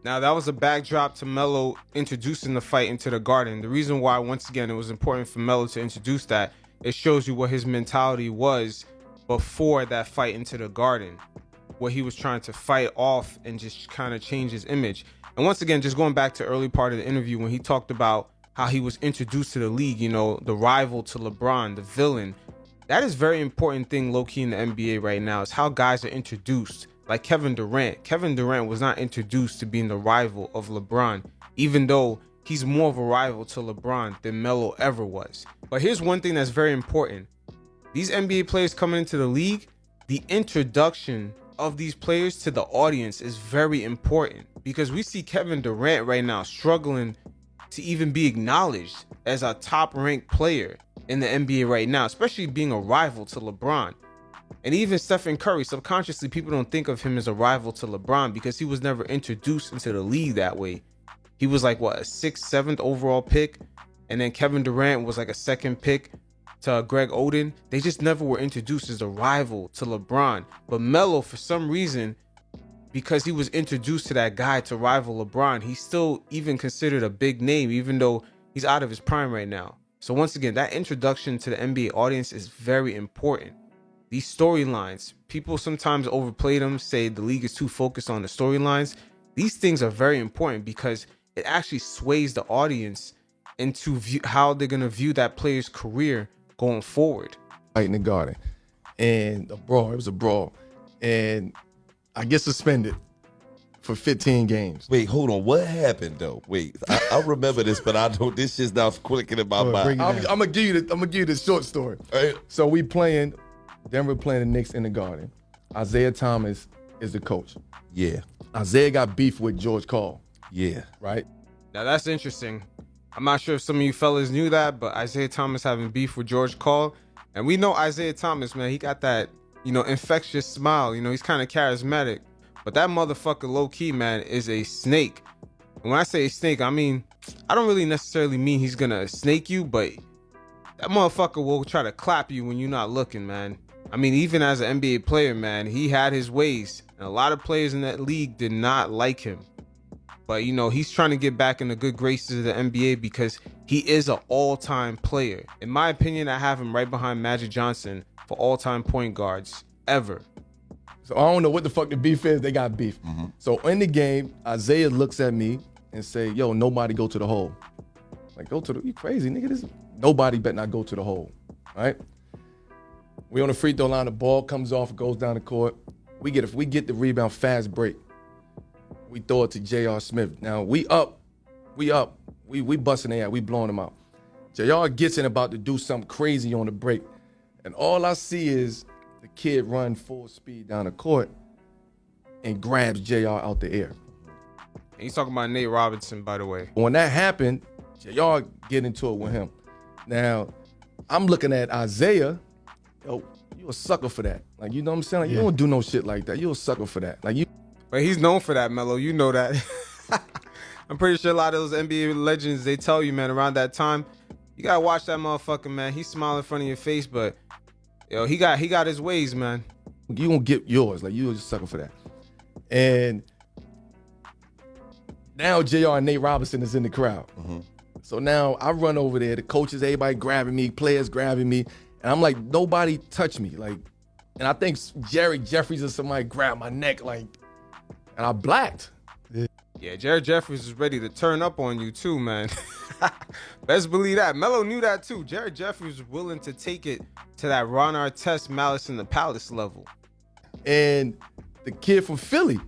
Speaker 4: Now, that was a backdrop to Melo introducing the fight into the Garden. The reason why, once again, it was important for Melo to introduce that, it shows you what his mentality was before that fight into the Garden, what he was trying to fight off and just kind of change his image. And once again, just going back to early part of the interview when he talked about how he was introduced to the league, you know, the rival to LeBron, the villain. That is very important thing low-key in the NBA right now, is how guys are introduced. Like Kevin Durant. Kevin Durant was not introduced to being the rival of LeBron, even though he's more of a rival to LeBron than Melo ever was. But here's one thing that's very important. These NBA players coming into the league, the introduction of these players to the audience is very important, because we see Kevin Durant right now struggling to even be acknowledged as a top-ranked player in the NBA right now, especially being a rival to LeBron. And even Stephen Curry, subconsciously, people don't think of him as a rival to LeBron because he was never introduced into the league that way. He was like, what, a 6th, 7th overall pick? And then Kevin Durant was like a 2nd pick to Greg Oden. They just never were introduced as a rival to LeBron. But Melo, for some reason, because he was introduced to that guy to rival LeBron, he's still even considered a big name, even though he's out of his prime right now. So once again, that introduction to the NBA audience is very important. These storylines, people sometimes overplay them, say the league is too focused on the storylines. These things are very important because it actually sways the audience into how they're going to view that player's career going forward.
Speaker 8: fight in the Garden. And it was a brawl. And I get suspended for 15 games.
Speaker 9: Wait, hold on. What happened though? Wait, I remember this, but I don't. This shit's now clicking in my mind.
Speaker 8: I'm gonna give you the short story.
Speaker 9: Right.
Speaker 8: So Denver playing the Knicks in the Garden. Isaiah Thomas is the coach.
Speaker 9: Yeah.
Speaker 8: Isaiah got beef with George Karl.
Speaker 9: Yeah.
Speaker 8: Right.
Speaker 4: Now that's interesting. I'm not sure if some of you fellas knew that, but Isaiah Thomas having beef with George Karl. And we know Isaiah Thomas, man, he got that, infectious smile. He's kind of charismatic. But that motherfucker low-key, man, is a snake. And when I say snake, I mean, I don't really necessarily mean he's going to snake you, but that motherfucker will try to clap you when you're not looking, man. I mean, even as an NBA player, man, he had his ways. And a lot of players in that league did not like him. But, you know, he's trying to get back in the good graces of the NBA because he is an all-time player. In my opinion, I have him right behind Magic Johnson for all-time point guards ever.
Speaker 8: So I don't know what the fuck the beef is. They got beef. So in the game, Isaiah looks at me and say, yo, nobody go to the hole. Like, you crazy, nigga. Nobody better not go to the hole, right? We on the free throw line, the ball comes off, goes down the court. We get the rebound, fast break. We throw it to J.R. Smith. Now, we up. We busting their ass. We blowing them out. J.R. gets in about to do something crazy on the break. And all I see is the kid run full speed down the court and grabs J.R. out the air.
Speaker 4: And he's talking about Nate Robinson, by the way.
Speaker 8: When that happened, J.R. get into it with him. Now, I'm looking at Isaiah. Yo, you a sucker for that. Like, you know what I'm saying? Like, you don't do no shit like that. You a sucker for that. Like, you.
Speaker 4: But he's known for that, Melo. You know that. I'm pretty sure a lot of those NBA legends, they tell you, man, around that time, you gotta watch that motherfucker, man. He's smiling in front of your face, but yo, he got his ways, man.
Speaker 8: You gonna get yours. Like, you a sucker for that. And now JR and Nate Robinson is in the crowd. So now I run over there, the coaches, everybody grabbing me, players grabbing me, and I'm like, nobody touch me. Like, and I think Jerry Jeffries or somebody grabbed my neck, like, and I blacked.
Speaker 4: Yeah, Jared Jeffries is ready to turn up on you too, man. Best believe that. Melo knew that too. Jared Jeffries was willing to take it to that Ron Artest Malice in the Palace level.
Speaker 8: And the kid from Philly.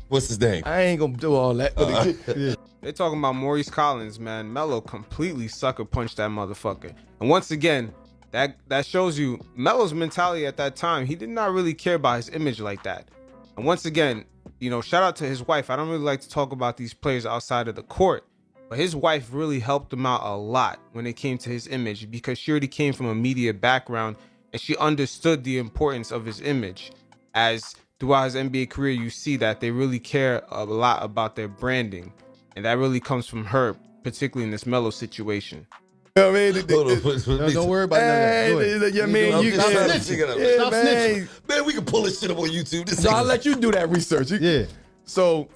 Speaker 9: What's his name?
Speaker 8: I ain't gonna do all that. But the kid,
Speaker 4: They talking about Maurice Collins, man. Melo completely sucker punched that motherfucker. And once again, that shows you Melo's mentality at that time. He did not really care about his image like that. And once again, you know, shout out to his wife. I don't really like to talk about these players outside of the court, but his wife really helped him out a lot when it came to his image because she already came from a media background and she understood the importance of his image. As throughout his NBA career, you see that they really care a lot about their branding. And that really comes from her, particularly in this Melo situation.
Speaker 8: you know what I mean?
Speaker 10: No, don't worry about that.
Speaker 8: Yeah, man, you
Speaker 10: Stop
Speaker 8: can.
Speaker 10: snitching. Stop snitching.
Speaker 9: Man, we can pull this shit up on YouTube. This
Speaker 8: So I'll
Speaker 9: nigga-
Speaker 8: let you do that research.
Speaker 10: Yeah.
Speaker 8: So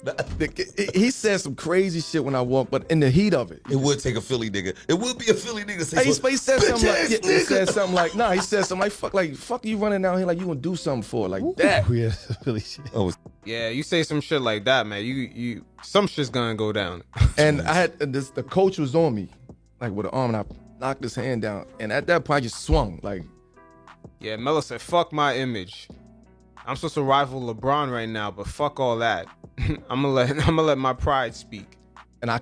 Speaker 8: he said some crazy shit when I walked, but in the heat of it.
Speaker 9: It would take a Philly nigga. It would be a Philly nigga. Say
Speaker 8: He
Speaker 9: something,
Speaker 8: said something like,
Speaker 9: "Bitch ass
Speaker 8: he said
Speaker 9: nigga."
Speaker 8: something like, he said something fuck you running down here like you gonna do something for it, like that.
Speaker 10: Yeah, Philly shit.
Speaker 9: Oh,
Speaker 4: Yeah, you say some shit like that, man. You some shit's gonna go down.
Speaker 8: And I had the coach was on me, like with an arm, and I knocked his hand down, and at that point I just swung, like.
Speaker 4: Yeah, Melo said, fuck my image. I'm supposed to rival LeBron right now, but fuck all that. I'm gonna let my pride speak. And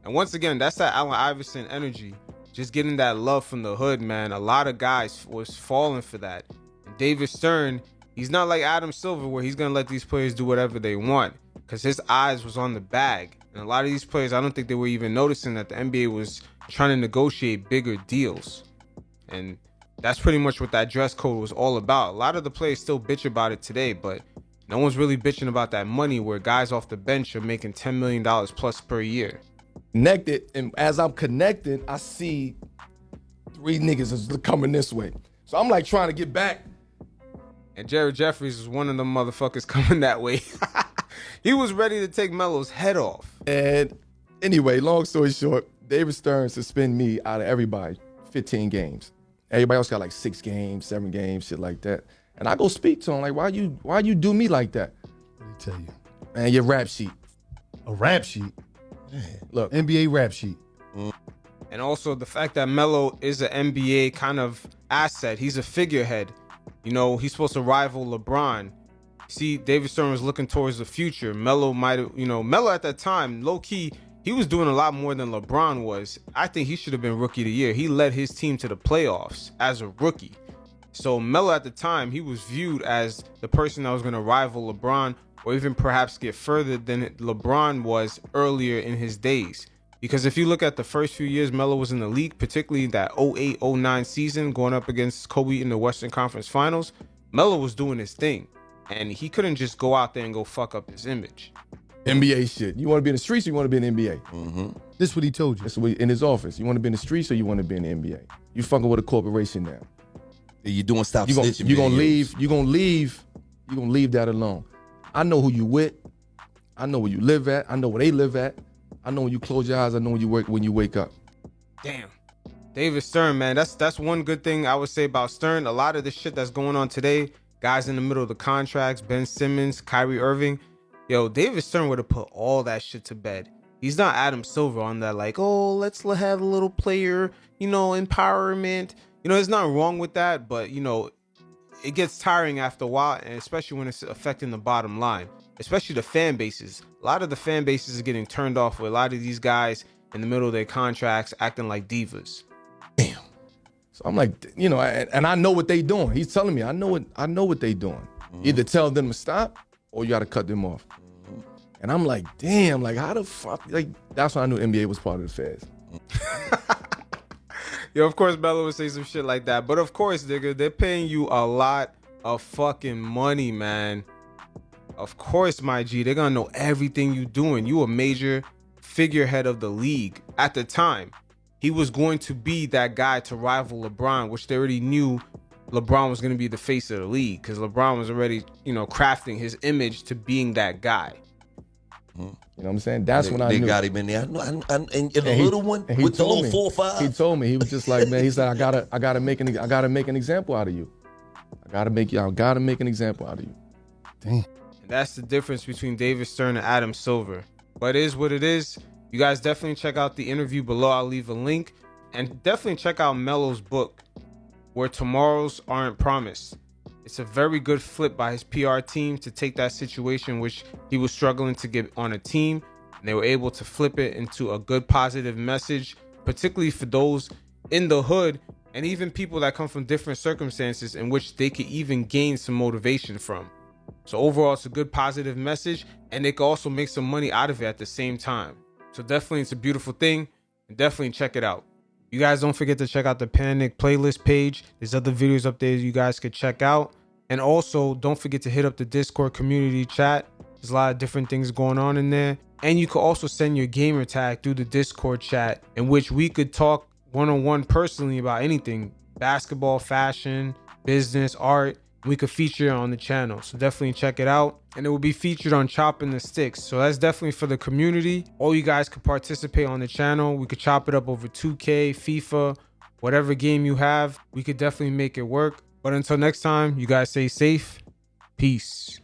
Speaker 4: once again, that's that Allen Iverson energy. Just getting that love from the hood, man. A lot of guys was falling for that. And David Stern, he's not like Adam Silver where he's gonna let these players do whatever they want. Because his eyes was on the bag. And a lot of these players, I don't think they were even noticing that the NBA was trying to negotiate bigger deals. And that's pretty much what that dress code was all about. A lot of the players still bitch about it today, but no one's really bitching about that money where guys off the bench are making $10 million plus per year.
Speaker 8: Connected, and as I'm connected, I see 3 niggas is coming this way. So I'm like trying to get back.
Speaker 4: And Jared Jeffries is one of them motherfuckers coming that way. He was ready to take Melo's head off.
Speaker 8: And anyway, long story short, David Stern suspended me out of everybody 15 games. Everybody else got like 6 games, 7 games, shit like that. And I go speak to him like, why you do me like that?
Speaker 10: What did he tell you?
Speaker 8: Man, your rap sheet.
Speaker 10: A rap sheet.
Speaker 8: Look,
Speaker 10: NBA rap sheet.
Speaker 4: And also the fact that Melo is an NBA kind of asset. He's a figurehead. You know, he's supposed to rival LeBron. See, David Stern was looking towards the future. Melo might have, Melo at that time, low key, he was doing a lot more than LeBron was. I think he should have been Rookie of the Year. He led his team to the playoffs as a rookie. So Melo at the time, he was viewed as the person that was going to rival LeBron or even perhaps get further than LeBron was earlier in his days. Because if you look at the first few years Melo was in the league, particularly that 08-09 season going up against Kobe in the Western Conference Finals, Melo was doing his thing. And he couldn't just go out there and go fuck up his image.
Speaker 8: NBA shit. You want to be in the streets or you want to be in the NBA?
Speaker 9: Mm-hmm.
Speaker 10: This is what he told you.
Speaker 8: That's what in his office. You want to be in the streets or you want to be in the NBA? You fucking with a corporation now.
Speaker 9: You doing stop
Speaker 8: You
Speaker 9: snitching.
Speaker 8: gonna leave that alone. I know who you with. I know where you live at. I know where they live at. I know when you close your eyes. I know when you wake up.
Speaker 4: Damn. David Stern, man, that's one good thing I would say about Stern. A lot of the shit that's going on today, guys in the middle of the contracts, Ben Simmons, Kyrie Irving, yo, David Stern would have put all that shit to bed. He's not Adam Silver on that, like, oh, let's have a little player, empowerment. There's nothing wrong with that, but it gets tiring after a while, and especially when it's affecting the bottom line, especially the fan bases. A lot of the fan bases are getting turned off with a lot of these guys in the middle of their contracts acting like divas.
Speaker 8: Damn. So I'm like, and I know what they doing. He's telling me, I know what they doing. Either tell them to stop or you got to cut them off. And I'm like, damn, like how the fuck? Like that's when I knew NBA was part of the feds.
Speaker 4: Yo, of course, Melo would say some shit like that. But of course, nigga, they're paying you a lot of fucking money, man. Of course, my G, they're gonna know everything you doing. You a major figurehead of the league at the time. He was going to be that guy to rival LeBron, which they already knew LeBron was going to be the face of the league because LeBron was already, crafting his image to being that guy.
Speaker 8: You know what I'm saying? That's when I knew.
Speaker 9: They got him in there. And the little one with the little 4-5.
Speaker 8: He told me, he was just like, man, he said, I gotta make an example out of you. I gotta make an example out of you.
Speaker 10: Damn.
Speaker 4: And that's the difference between David Stern and Adam Silver. But it is what it is. You guys definitely check out the interview below. I'll leave a link. And definitely check out Melo's book, Where Tomorrows Aren't Promised. It's a very good flip by his PR team to take that situation which he was struggling to get on a team, and they were able to flip it into a good positive message, particularly for those in the hood and even people that come from different circumstances in which they could even gain some motivation from. So overall, it's a good positive message, and they could also make some money out of it at the same time. So definitely it's a beautiful thing, and definitely check it out. You guys don't forget to check out the PanKnick playlist page. There's other videos up there you guys could check out. And also don't forget to hit up the Discord community chat. There's a lot of different things going on in there. And you could also send your gamer tag through the Discord chat, in which we could talk one-on-one personally about anything: basketball, fashion, business, art. We could feature it on the channel. So definitely check it out. And it will be featured on Chopping the Sticks. So that's definitely for the community. All you guys could participate on the channel. We could chop it up over 2K, FIFA, whatever game you have. We could definitely make it work. But until next time, you guys stay safe. Peace.